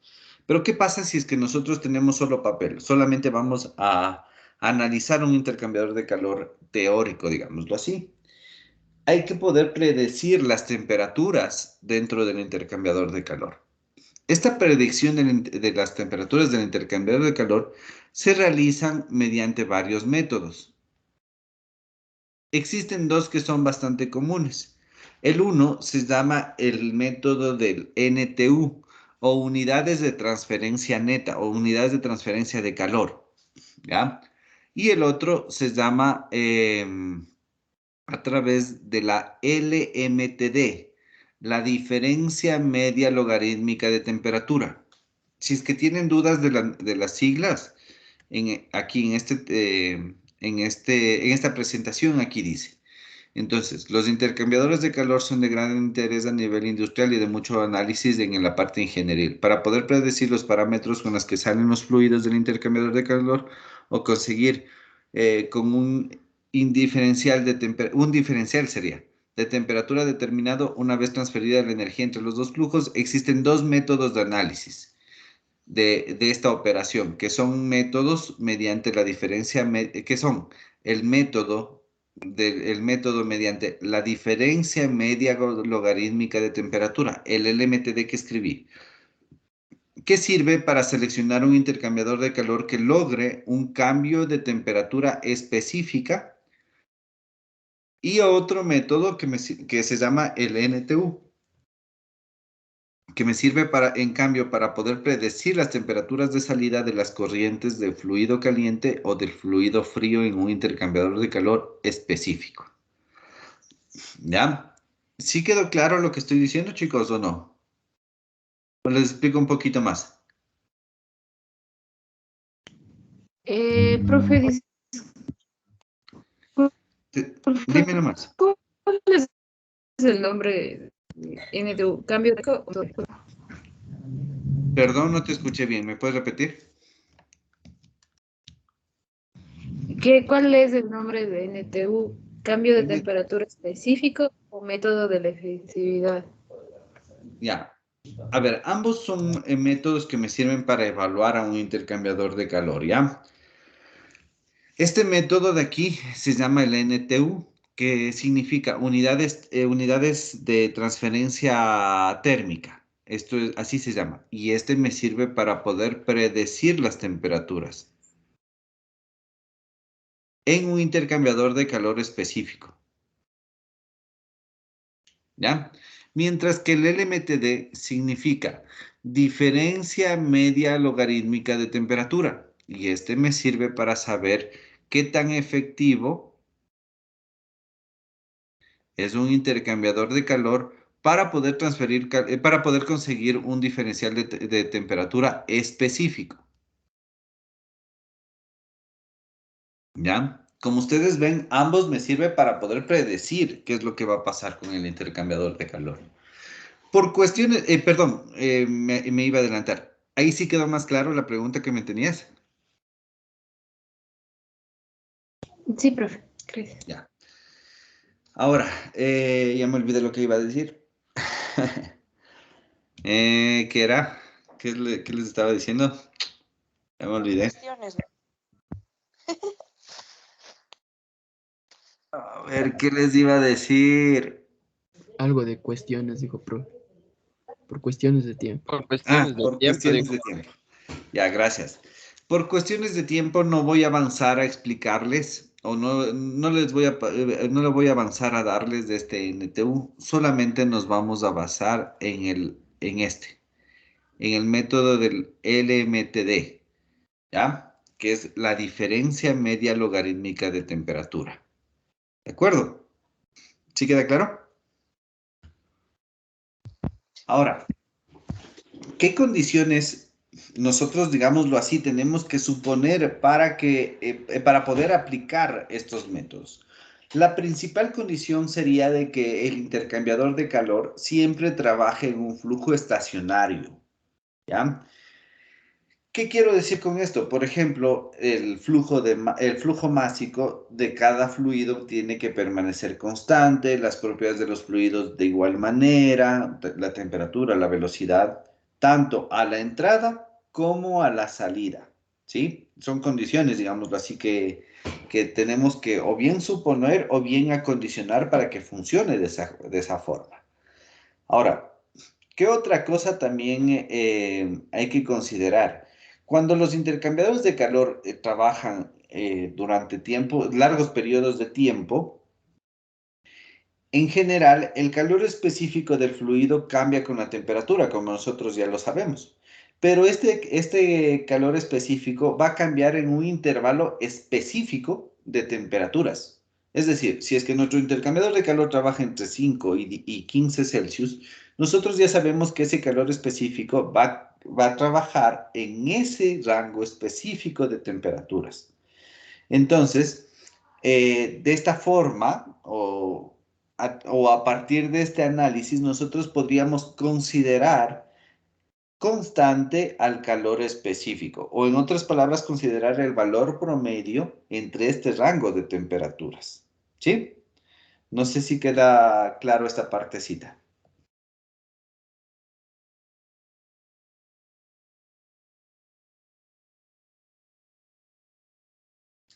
Pero ¿qué pasa si es que nosotros tenemos solo papel? Solamente vamos a analizar un intercambiador de calor teórico, digámoslo así. hay que poder predecir las temperaturas dentro del intercambiador de calor. Esta predicción de las temperaturas del intercambiador de calor se realizan mediante varios métodos. Existen dos que son bastante comunes. El uno se llama el método del NTU o unidades de transferencia neta o unidades de transferencia de calor, ¿ya? Y el otro se llama a través de la LMTD, la diferencia media logarítmica de temperatura. Si es que tienen dudas de las siglas, aquí en esta presentación aquí dice. Entonces, los intercambiadores de calor son de gran interés a nivel industrial y de mucho análisis en la parte ingenieril, para poder predecir los parámetros con los que salen los fluidos del intercambiador de calor o conseguir con un diferencial sería de temperatura determinado una vez transferida la energía entre los dos flujos. Existen dos métodos de análisis de esta operación, que son métodos mediante la diferencia, que son el método mediante la diferencia media logarítmica de temperatura, el LMTD que escribí, que sirve para seleccionar un intercambiador de calor que logre un cambio de temperatura específica, y otro método que se llama el NTU, que me sirve en cambio, para poder predecir las temperaturas de salida de las corrientes del fluido caliente o del fluido frío en un intercambiador de calor específico. ¿Ya? ¿Sí quedó claro lo que estoy diciendo, chicos, o no? ¿O les explico un poquito más? Profe, Dime nomás. ¿cuál es el nombre de NTU? ¿Cambio de Perdón, no te escuché bien. ¿Me puedes repetir? ¿Cuál es el nombre de NTU? ¿Cambio de temperatura específico o método de la efectividad? Ya. A ver, ambos son métodos que me sirven para evaluar a un intercambiador de calor, ¿ya? Este método de aquí se llama el NTU, que significa unidades de transferencia térmica. Así se llama. Y este me sirve para poder predecir las temperaturas en un intercambiador de calor específico, ¿ya? Mientras que el LMTD significa diferencia media logarítmica de temperatura. Y este me sirve para saber qué tan efectivo es un intercambiador de calor para poder para poder conseguir un diferencial de temperatura específico. ¿Ya? Como ustedes ven, ambos me sirven para poder predecir qué es lo que va a pasar con el intercambiador de calor. Por cuestiones, perdón, me iba a adelantar. Ahí sí quedó más claro la pregunta que me tenías. Sí, profe. Gracias. Ya. Ahora, ya me olvidé lo que iba a decir. ¿Qué era? ¿Qué les estaba diciendo? Ya me olvidé. Cuestiones, ¿no? A ver, ¿qué les iba a decir? Algo de cuestiones, dijo pro. Por cuestiones de tiempo. Por cuestiones de Por tiempo, cuestiones digo. de tiempo. Ya, gracias. Por cuestiones de tiempo no voy a avanzar a explicarles o no les voy no le voy a avanzar a darles de este NTU. Solamente nos vamos a basar en el método del LMTD, ¿ya? Que es la diferencia media logarítmica de temperatura. ¿De acuerdo? ¿Sí queda claro? Ahora, ¿qué condiciones nosotros, digámoslo así, tenemos que suponer para poder aplicar estos métodos? La principal condición sería de que el intercambiador de calor siempre trabaje en un flujo estacionario, ¿ya? ¿Qué quiero decir con esto? Por ejemplo, el flujo másico de cada fluido tiene que permanecer constante, las propiedades de los fluidos de igual manera, la temperatura, la velocidad, tanto a la entrada como a la salida, ¿sí? Son condiciones, digámoslo así, que tenemos que o bien suponer o bien acondicionar para que funcione de esa forma. Ahora, ¿qué otra cosa también hay que considerar? Cuando los intercambiadores de calor trabajan durante largos periodos de tiempo, en general, el calor específico del fluido cambia con la temperatura, como nosotros ya lo sabemos. Pero este calor específico va a cambiar en un intervalo específico de temperaturas. Es decir, si es que nuestro intercambiador de calor trabaja entre 5 y 15 Celsius, nosotros ya sabemos que ese calor específico va a trabajar en ese rango específico de temperaturas. Entonces, de esta forma, o a partir de este análisis, nosotros podríamos considerar constante al calor específico, o en otras palabras, considerar el valor promedio entre este rango de temperaturas. ¿Sí? No sé si queda claro esta partecita.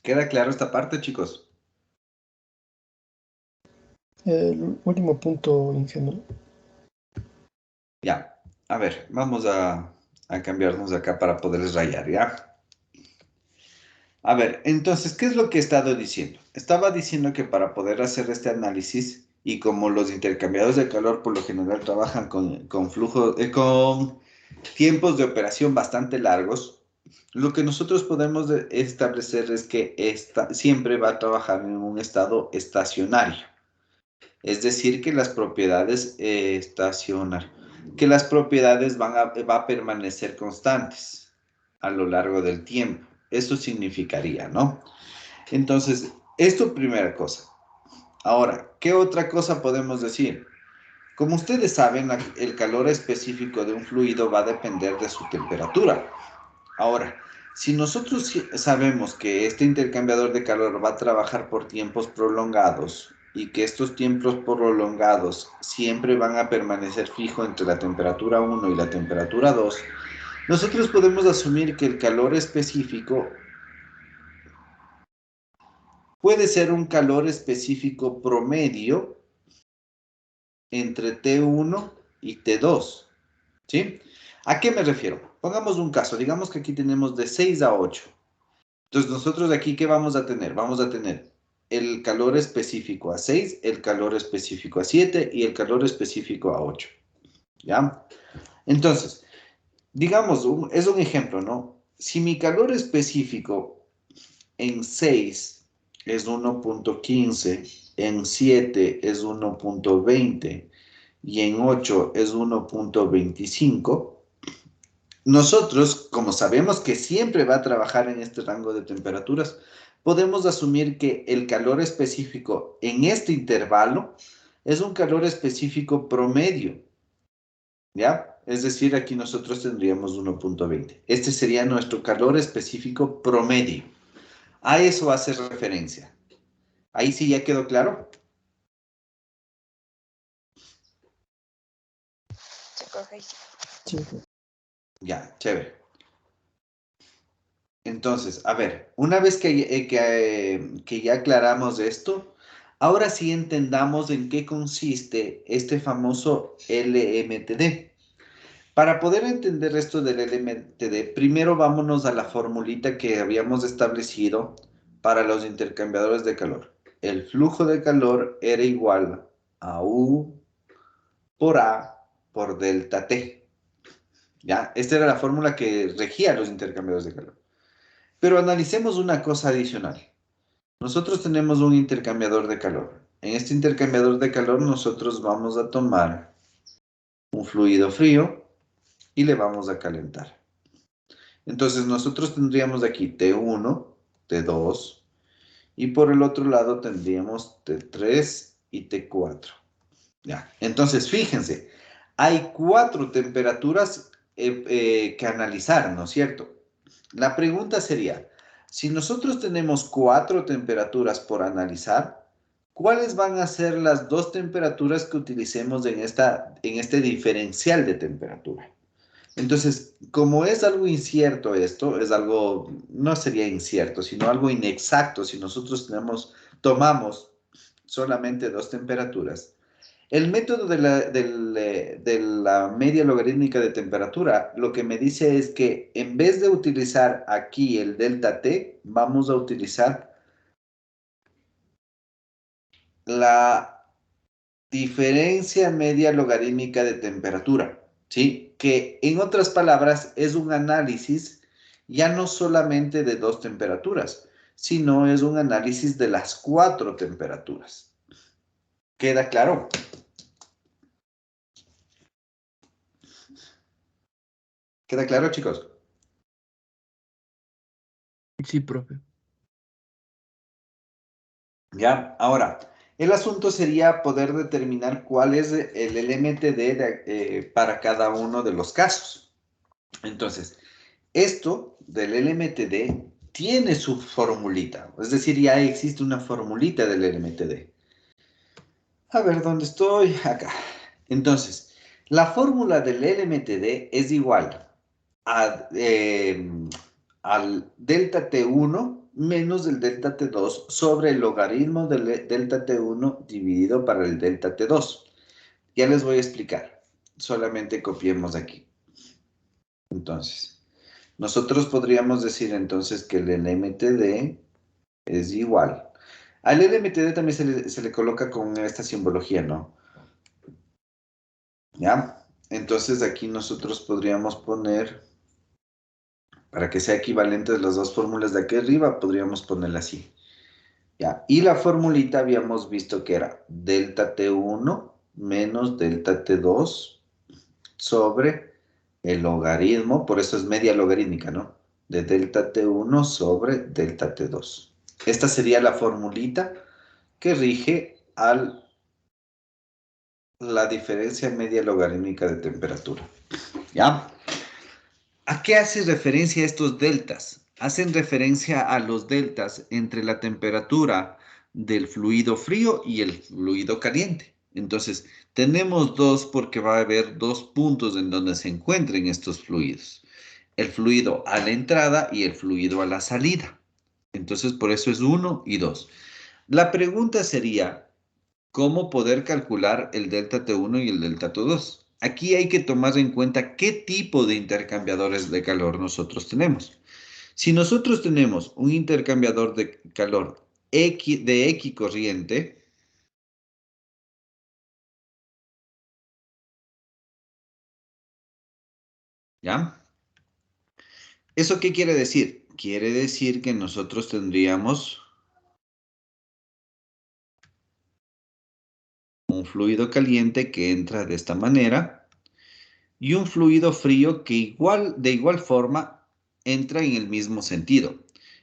¿Queda claro esta parte, chicos? El último punto, ingeniero. Ya, a ver, vamos a cambiarnos de acá para poderles rayar, ¿ya? A ver, entonces, ¿qué es lo que he estado diciendo? Estaba diciendo que para poder hacer este análisis, y como los intercambiadores de calor por lo general trabajan con tiempos de operación bastante largos, lo que nosotros podemos establecer es que siempre va a trabajar en un estado estacionario. Es decir, que las propiedades va a permanecer constantes a lo largo del tiempo. Eso significaría, ¿no? Entonces, esto primera cosa. Ahora, ¿qué otra cosa podemos decir? Como ustedes saben, el calor específico de un fluido va a depender de su temperatura. Ahora, si nosotros sabemos que este intercambiador de calor va a trabajar por tiempos prolongados y que estos tiempos prolongados siempre van a permanecer fijo entre la temperatura 1 y la temperatura 2, nosotros podemos asumir que el calor específico puede ser un calor específico promedio entre T1 y T2, ¿sí? ¿A qué me refiero? Pongamos un caso, digamos que aquí tenemos de 6 a 8. Entonces nosotros aquí, ¿qué vamos a tener? Vamos a tener el calor específico a 6, el calor específico a 7 y el calor específico a 8, ¿ya? Entonces, digamos, es un ejemplo, ¿no? Si mi calor específico en 6 es 1.15, en 7 es 1.20 y en 8 es 1.25, nosotros, como sabemos que siempre va a trabajar en este rango de temperaturas, podemos asumir que el calor específico en este intervalo es un calor específico promedio, ¿ya? Es decir, aquí nosotros tendríamos 1.20. Este sería nuestro calor específico promedio. A eso hace referencia. Ahí sí ya quedó claro. Sí, profe, sí. Sí. Ya, chévere. Entonces, a ver, una vez que ya aclaramos esto, ahora sí entendamos en qué consiste este famoso LMTD. Para poder entender esto del LMTD, primero vámonos a la formulita que habíamos establecido para los intercambiadores de calor. El flujo de calor era igual a U por A por delta T. ¿Ya? Esta era la fórmula que regía los intercambiadores de calor. Pero analicemos una cosa adicional. Nosotros tenemos un intercambiador de calor. En este intercambiador de calor nosotros vamos a tomar un fluido frío y le vamos a calentar. Entonces nosotros tendríamos aquí T1, T2 y por el otro lado tendríamos T3 y T4. Ya. Entonces fíjense, hay 4 temperaturas que analizar, ¿no es cierto? La pregunta sería, si nosotros tenemos 4 temperaturas por analizar, ¿cuáles van a ser las 2 temperaturas que utilicemos en este diferencial de temperatura? Entonces, como es algo incierto esto, es algo, no sería incierto, sino algo inexacto si nosotros tomamos solamente dos temperaturas. El método de la media logarítmica de temperatura lo que me dice es que en vez de utilizar aquí el delta T, vamos a utilizar la diferencia media logarítmica de temperatura, ¿sí? Que en otras palabras es un análisis ya no solamente de dos temperaturas, sino es un análisis de las cuatro temperaturas. ¿Queda claro? ¿Queda claro, chicos? Sí, profe. Ya, ahora, el asunto sería poder determinar cuál es el LMTD para cada uno de los casos. Entonces, esto del LMTD tiene su formulita, es decir, ya existe una formulita del LMTD. A ver, ¿dónde estoy? Acá. Entonces, la fórmula del LMTD es igual a, al delta T1 menos el delta T2 sobre el logaritmo del delta T1 dividido para el delta T2. Ya les voy a explicar. Solamente copiemos aquí. Entonces, nosotros podríamos decir entonces que el LMTD es igual. Al LMTD también se le coloca con esta simbología, ¿no? ¿Ya? Entonces aquí nosotros podríamos poner, para que sea equivalentes las dos fórmulas de aquí arriba, podríamos ponerla así. ¿Ya? Y la formulita habíamos visto que era delta T1 menos delta T2 sobre el logaritmo, por eso es media logarítmica, ¿no? De delta T1 sobre delta T2. Esta sería la formulita que rige a la diferencia media logarítmica de temperatura. ¿Ya? ¿A qué hace referencia estos deltas? Hacen referencia a los deltas entre la temperatura del fluido frío y el fluido caliente. Entonces, tenemos dos porque va a haber dos puntos en donde se encuentren estos fluidos. El fluido a la entrada y el fluido a la salida. Entonces, por eso es 1 y 2. La pregunta sería, ¿cómo poder calcular el delta T1 y el delta T2? Aquí hay que tomar en cuenta qué tipo de intercambiadores de calor nosotros tenemos. Si nosotros tenemos un intercambiador de calor de equicorriente, ¿ya? ¿Eso qué quiere decir? Quiere decir que nosotros tendríamos un fluido caliente que entra de esta manera y un fluido frío que de igual forma entra en el mismo sentido.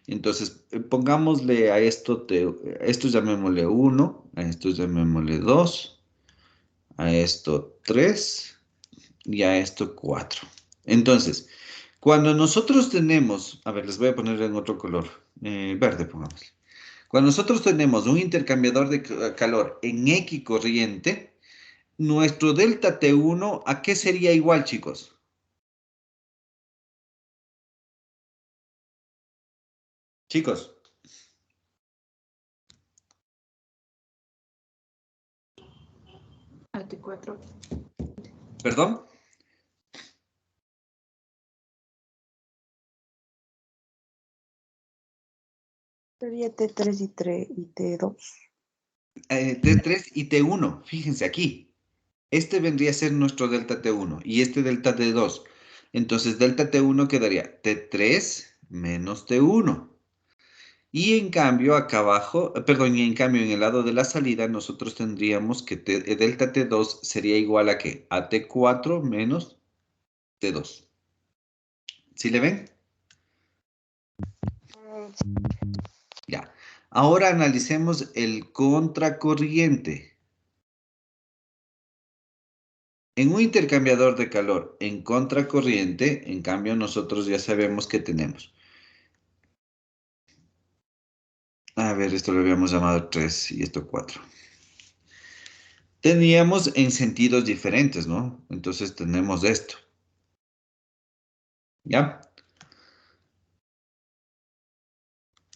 Entonces, pongámosle a esto llamémosle 1, a esto llamémosle 2, a esto 3 y a esto 4. Entonces, cuando nosotros tenemos, a ver, les voy a poner en otro color, verde pongámosle. Cuando nosotros tenemos un intercambiador de calor en equicorriente, nuestro delta T1, ¿a qué sería igual, chicos? Chicos, A T4. ¿perdón? Sería T3 y T2. T3 y T1, fíjense aquí. Este vendría a ser nuestro delta T1 y este delta T2. Entonces, delta T1 quedaría T3 menos T1. Y en cambio, acá abajo, perdón, y en cambio, en el lado de la salida, nosotros tendríamos que delta T2 sería igual a ¿qué? A T4 menos T2. ¿Sí le ven? Ya. Ahora analicemos el contracorriente. En un intercambiador de calor en contracorriente, en cambio, nosotros ya sabemos que tenemos. A ver, esto lo habíamos llamado 3 y esto 4. Teníamos en sentidos diferentes, ¿no? Entonces tenemos esto. ¿Ya?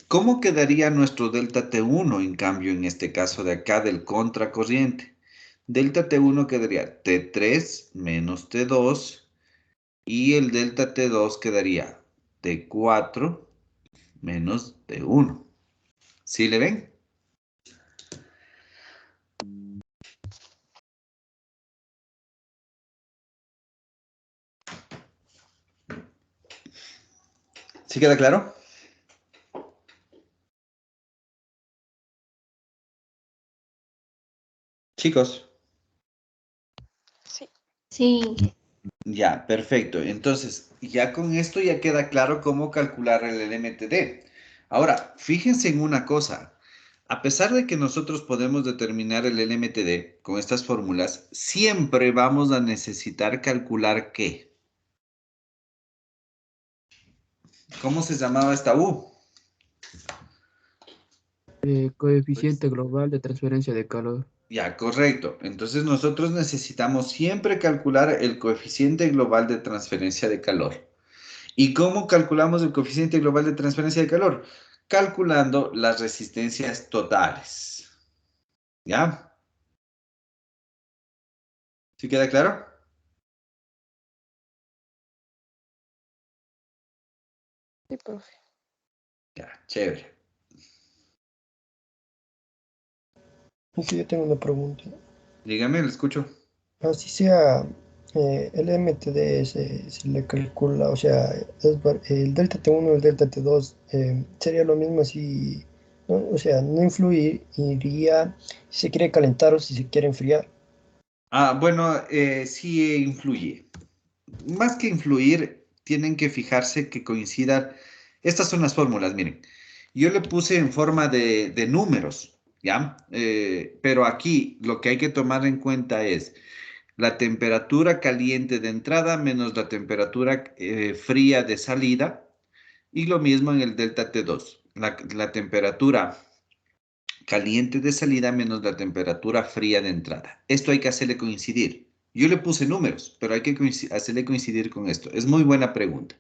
¿Cómo quedaría nuestro delta T1 en cambio en este caso de acá del contracorriente? Delta T1 quedaría T3 menos T2 y el delta T2 quedaría T4 menos T1. ¿Sí le ven? ¿Sí queda claro? Chicos. Sí. Sí. Ya, perfecto. Entonces, ya con esto ya queda claro cómo calcular el LMTD. Ahora, fíjense en una cosa. A pesar de que nosotros podemos determinar el LMTD con estas fórmulas, siempre vamos a necesitar calcular ¿qué? ¿Cómo se llamaba esta U? Coeficiente global de transferencia de calor. Ya, correcto. Entonces nosotros necesitamos siempre calcular el coeficiente global de transferencia de calor. ¿Y cómo calculamos el coeficiente global de transferencia de calor? Calculando las resistencias totales. ¿Ya? ¿Sí queda claro? Sí, profe. Ya, chévere. Y si yo tengo una pregunta. Dígame, le escucho. Así sea, el MTD se le calcula, o sea, el delta T1 y el delta T2 sería lo mismo si, ¿no? O sea, no influiría si se quiere calentar o si se quiere enfriar. Bueno, sí influye. Más que influir, tienen que fijarse que coincidan. Estas son las fórmulas, miren. Yo le puse en forma de números, ¿ya? Pero aquí lo que hay que tomar en cuenta es la temperatura caliente de entrada menos la temperatura fría de salida. Y lo mismo en el delta T2. La temperatura caliente de salida menos la temperatura fría de entrada. Esto hay que hacerle coincidir. Yo le puse números, pero hay que hacerle coincidir con esto. Es muy buena pregunta.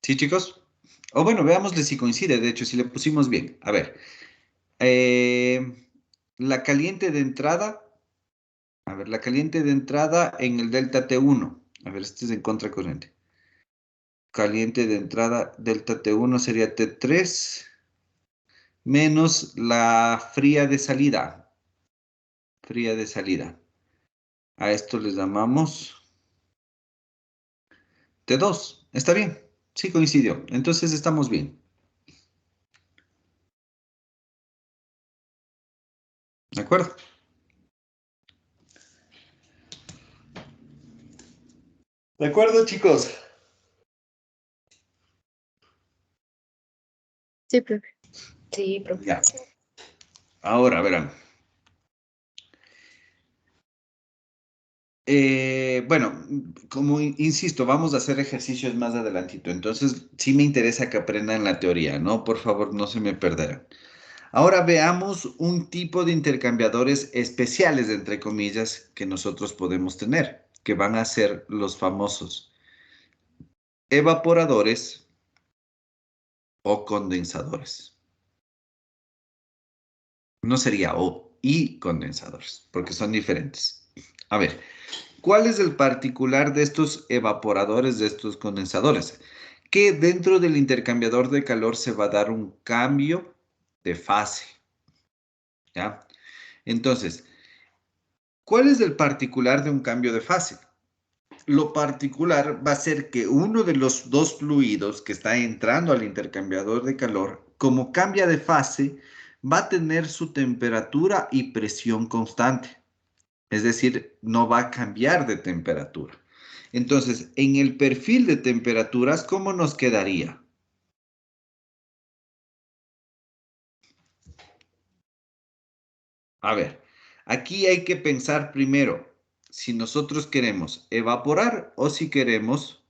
¿Sí, chicos? O bueno, veámosle si coincide. De hecho, si le pusimos bien. A ver. La caliente de entrada. A ver, la caliente de entrada en el delta T1. A ver, este es en contracorriente. Caliente de entrada, delta T1 sería T3 menos la fría de salida. Fría de salida. A esto les llamamos T2. ¿Está bien? Sí, coincidió. Entonces estamos bien. ¿De acuerdo? ¿De acuerdo, chicos? Sí, profe. Sí, profe. Ya. Ahora, verán. Bueno, como insisto, vamos a hacer ejercicios más adelantito. Entonces, sí me interesa que aprendan la teoría, ¿no? Por favor, no se me perderán. Ahora veamos un tipo de intercambiadores especiales, entre comillas, que nosotros podemos tener, que van a ser los famosos evaporadores o condensadores. No sería o y condensadores, porque son diferentes. A ver, ¿cuál es el particular de estos evaporadores, de estos condensadores? Que dentro del intercambiador de calor se va a dar un cambio de fase, ¿ya? Entonces, ¿cuál es el particular de un cambio de fase? Lo particular va a ser que uno de los dos fluidos que está entrando al intercambiador de calor, como cambia de fase, va a tener su temperatura y presión constante. Es decir, no va a cambiar de temperatura. Entonces, en el perfil de temperaturas, ¿cómo nos quedaría? A ver, aquí hay que pensar primero si nosotros queremos evaporar o si queremos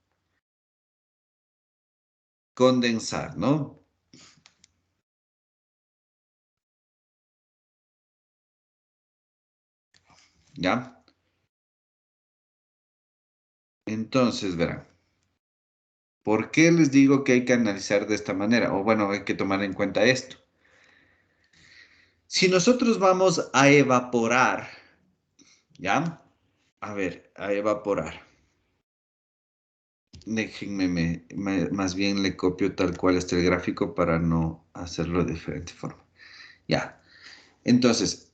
condensar, ¿no? ¿Ya? Entonces, verán. ¿Por qué les digo que hay que analizar de esta manera? O bueno, hay que tomar en cuenta esto. Si nosotros vamos a evaporar, ¿ya? A ver, a evaporar. Déjenme, más bien le copio tal cual está el gráfico para no hacerlo de diferente forma. Ya. Entonces,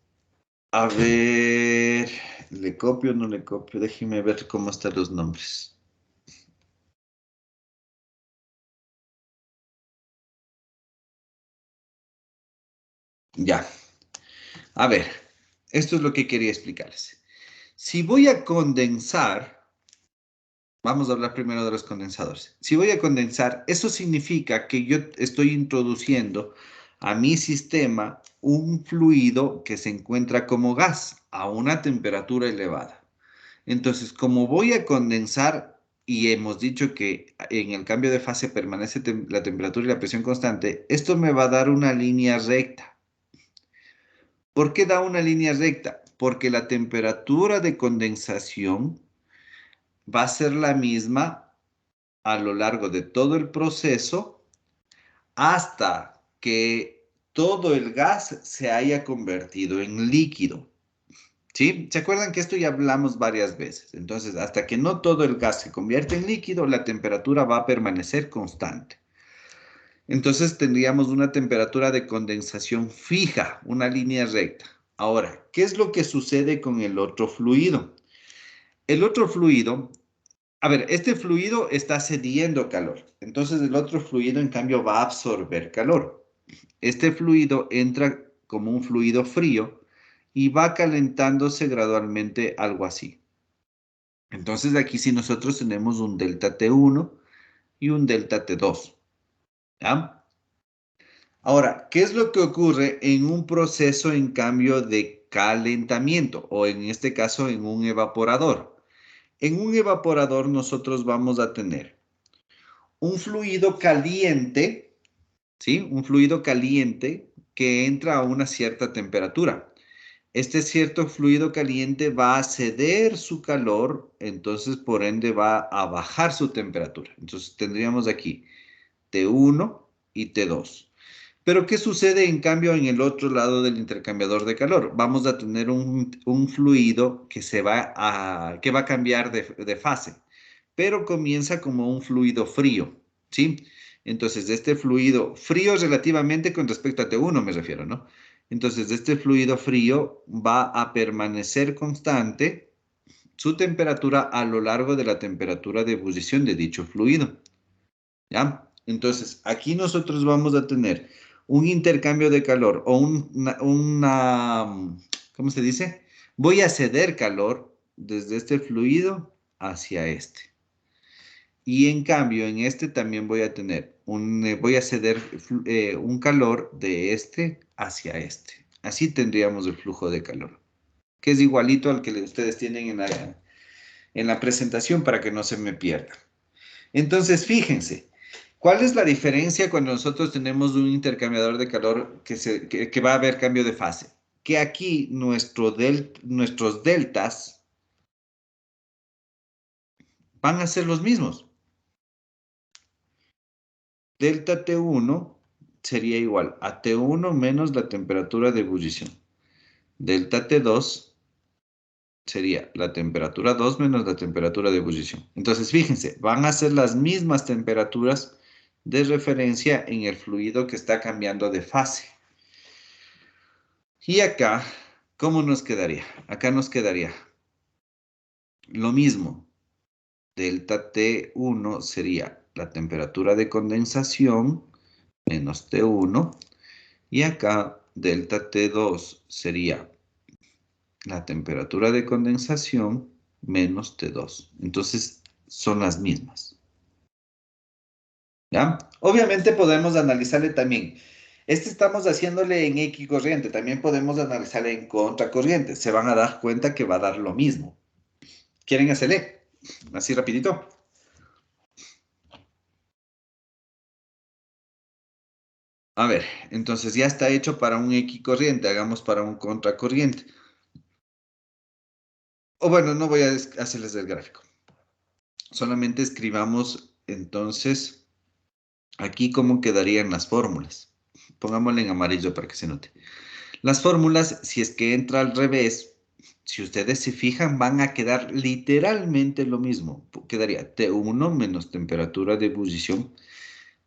a ver, ¿le copio o no le copio? Déjenme ver cómo están los nombres. Ya. A ver, esto es lo que quería explicarles. Si voy a condensar, vamos a hablar primero de los condensadores. Si voy a condensar, eso significa que yo estoy introduciendo a mi sistema un fluido que se encuentra como gas a una temperatura elevada. Entonces, como voy a condensar, y hemos dicho que en el cambio de fase permanece la temperatura y la presión constante, esto me va a dar una línea recta. ¿Por qué da una línea recta? Porque la temperatura de condensación va a ser la misma a lo largo de todo el proceso hasta que todo el gas se haya convertido en líquido. ¿Sí? ¿Se acuerdan que esto ya hablamos varias veces? Entonces, hasta que no todo el gas se convierte en líquido, la temperatura va a permanecer constante. Entonces, tendríamos una temperatura de condensación fija, una línea recta. Ahora, ¿qué es lo que sucede con el otro fluido? El otro fluido, a ver, este fluido está cediendo calor. Entonces, el otro fluido, en cambio, va a absorber calor. Este fluido entra como un fluido frío y va calentándose gradualmente, algo así. Entonces aquí sí nosotros tenemos un delta T1 y un delta T2. ¿Ya? Ahora, ¿qué es lo que ocurre en un proceso en cambio de calentamiento? O en este caso en un evaporador. En un evaporador nosotros vamos a tener un fluido caliente, ¿sí? Un fluido caliente que entra a una cierta temperatura. Este cierto fluido caliente va a ceder su calor, entonces por ende va a bajar su temperatura. Entonces tendríamos aquí T1 y T2. Pero ¿qué sucede en cambio en el otro lado del intercambiador de calor? Vamos a tener un fluido que que va a cambiar de fase, pero comienza como un fluido frío, ¿sí? Entonces, de este fluido frío relativamente con respecto a T1 me refiero, ¿no? Entonces, de este fluido frío va a permanecer constante su temperatura a lo largo de la temperatura de ebullición de dicho fluido, ¿ya? Entonces, aquí nosotros vamos a tener un intercambio de calor o ¿cómo se dice? Voy a ceder calor desde este fluido hacia este. Y en cambio, en este también voy a tener voy a ceder un calor de este hacia este. Así tendríamos el flujo de calor, que es igualito al que ustedes tienen en la presentación para que no se me pierda. Entonces, fíjense, ¿cuál es la diferencia cuando nosotros tenemos un intercambiador de calor que va a haber cambio de fase? Que aquí nuestros deltas van a ser los mismos. Delta T1 sería igual a T1 menos la temperatura de ebullición. Delta T2 sería la temperatura 2 menos la temperatura de ebullición. Entonces, fíjense, van a ser las mismas temperaturas de referencia en el fluido que está cambiando de fase. Y acá, ¿cómo nos quedaría? Acá nos quedaría lo mismo. Delta T1 sería la temperatura de condensación menos T1. Y acá, delta T2 sería la temperatura de condensación menos T2. Entonces, son las mismas. ¿Ya? Obviamente podemos analizarle también. Este estamos haciéndole en equicorriente. También podemos analizarle en contracorriente. Se van a dar cuenta que va a dar lo mismo. ¿Quieren hacerle? Así rapidito. A ver, entonces ya está hecho para un equicorriente. Hagamos para un contracorriente. O bueno, no voy a hacerles el gráfico. Solamente escribamos entonces aquí cómo quedarían las fórmulas. Pongámosle en amarillo para que se note. Las fórmulas, si es que entra al revés, si ustedes se fijan, van a quedar literalmente lo mismo. Quedaría T1 menos temperatura de ebullición.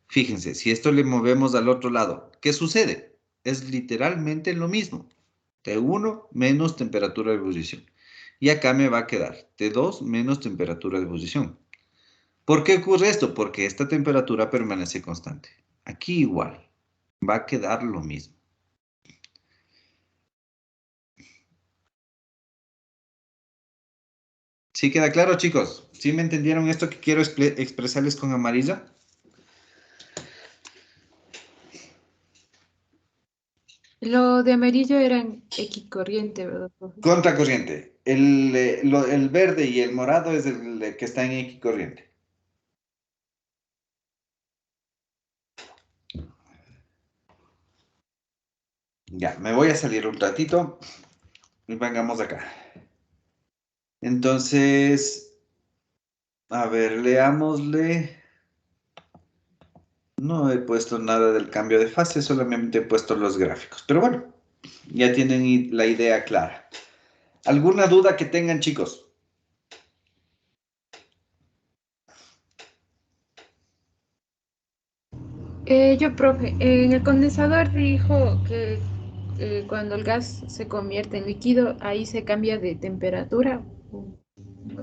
Fíjense, si esto le movemos al otro lado, ¿qué sucede? Es literalmente lo mismo. T1 menos temperatura de ebullición. Y acá me va a quedar T2 menos temperatura de ebullición. ¿Por qué ocurre esto? Porque esta temperatura permanece constante. Aquí igual, va a quedar lo mismo. ¿Sí queda claro, chicos? ¿Sí me entendieron esto que quiero expresarles con amarilla? Lo de amarillo eran equicorriente, ¿verdad, profe? Contracorriente. El verde y el morado es el que está en equicorriente. Ya, me voy a salir un ratito y vengamos acá. Entonces, a ver, leámosle. No he puesto nada del cambio de fase, solamente he puesto los gráficos. Pero bueno, ya tienen la idea clara. ¿Alguna duda que tengan, chicos? Profe, en el condensador dijo que cuando el gas se convierte en líquido, ahí se cambia de temperatura.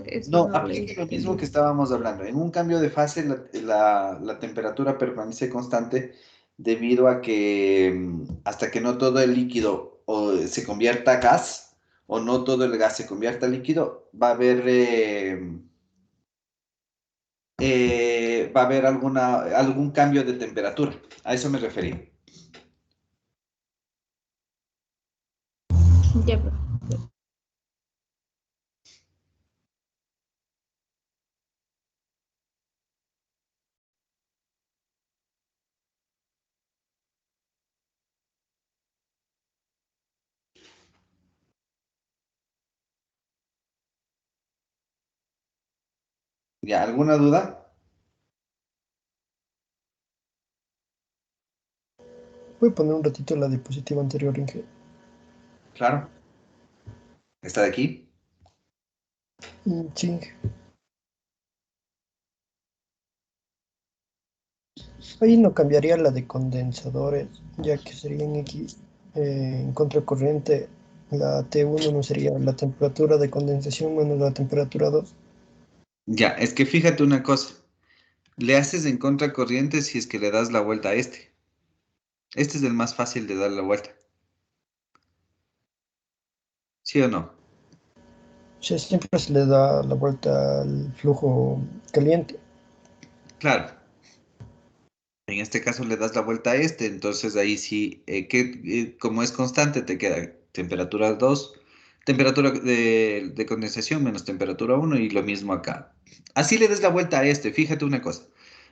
Eso No, no lo aplica lo mismo que entendí. estábamos hablando. En un cambio de fase, la temperatura permanece constante debido a que hasta que no todo el líquido se convierta a gas o no todo el gas se convierta a líquido, va a haber algún cambio de temperatura. A eso me refería. Ya, profe. ¿Ya? ¿Alguna duda? Voy a poner un ratito la diapositiva anterior, Inge. Claro. ¿Está de aquí? Sí, Inge. Ahí no cambiaría la de condensadores, ya que sería en X. En contracorriente, la T1 no sería la temperatura de condensación menos la temperatura 2. Ya, es que fíjate una cosa. Le haces en contracorriente si es que le das la vuelta a este. Este es el más fácil de dar la vuelta. ¿Sí o no? O sea, siempre se le da la vuelta al flujo caliente. Claro. En este caso le das la vuelta a este, entonces ahí sí, como es constante, te queda temperatura 2, temperatura de condensación menos temperatura 1 y lo mismo acá. Así le des la vuelta a este, fíjate una cosa.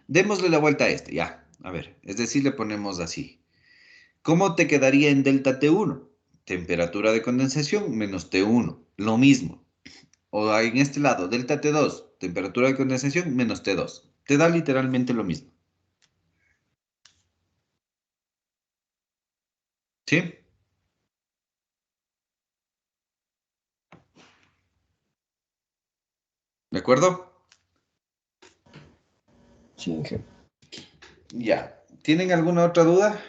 Démosle la vuelta a este, ya. A ver, es decir, le ponemos así. ¿Cómo te quedaría en delta T1? Temperatura de condensación menos T1, lo mismo. O en este lado, delta T2, temperatura de condensación menos T2. Te da literalmente lo mismo. ¿Sí? ¿De acuerdo? Sí, Inge. Ya. ¿Tienen alguna otra duda?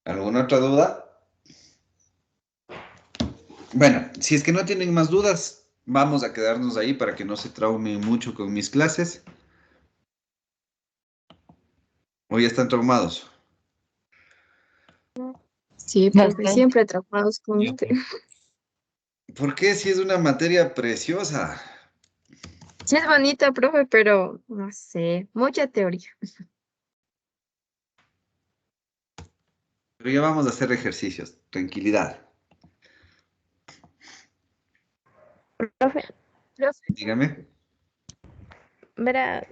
¿Alguna otra duda? Bueno, si es que no tienen más dudas, vamos a quedarnos ahí para que no se traumen mucho con mis clases. ¿O ya están traumados? Sí, profe, Bastante. siempre atrapados con usted. ¿Por qué si es una materia preciosa? Sí es bonita, profe, pero no sé, mucha teoría. Pero ya vamos a hacer ejercicios. Tranquilidad. Profe, Profe, Dígame. verá,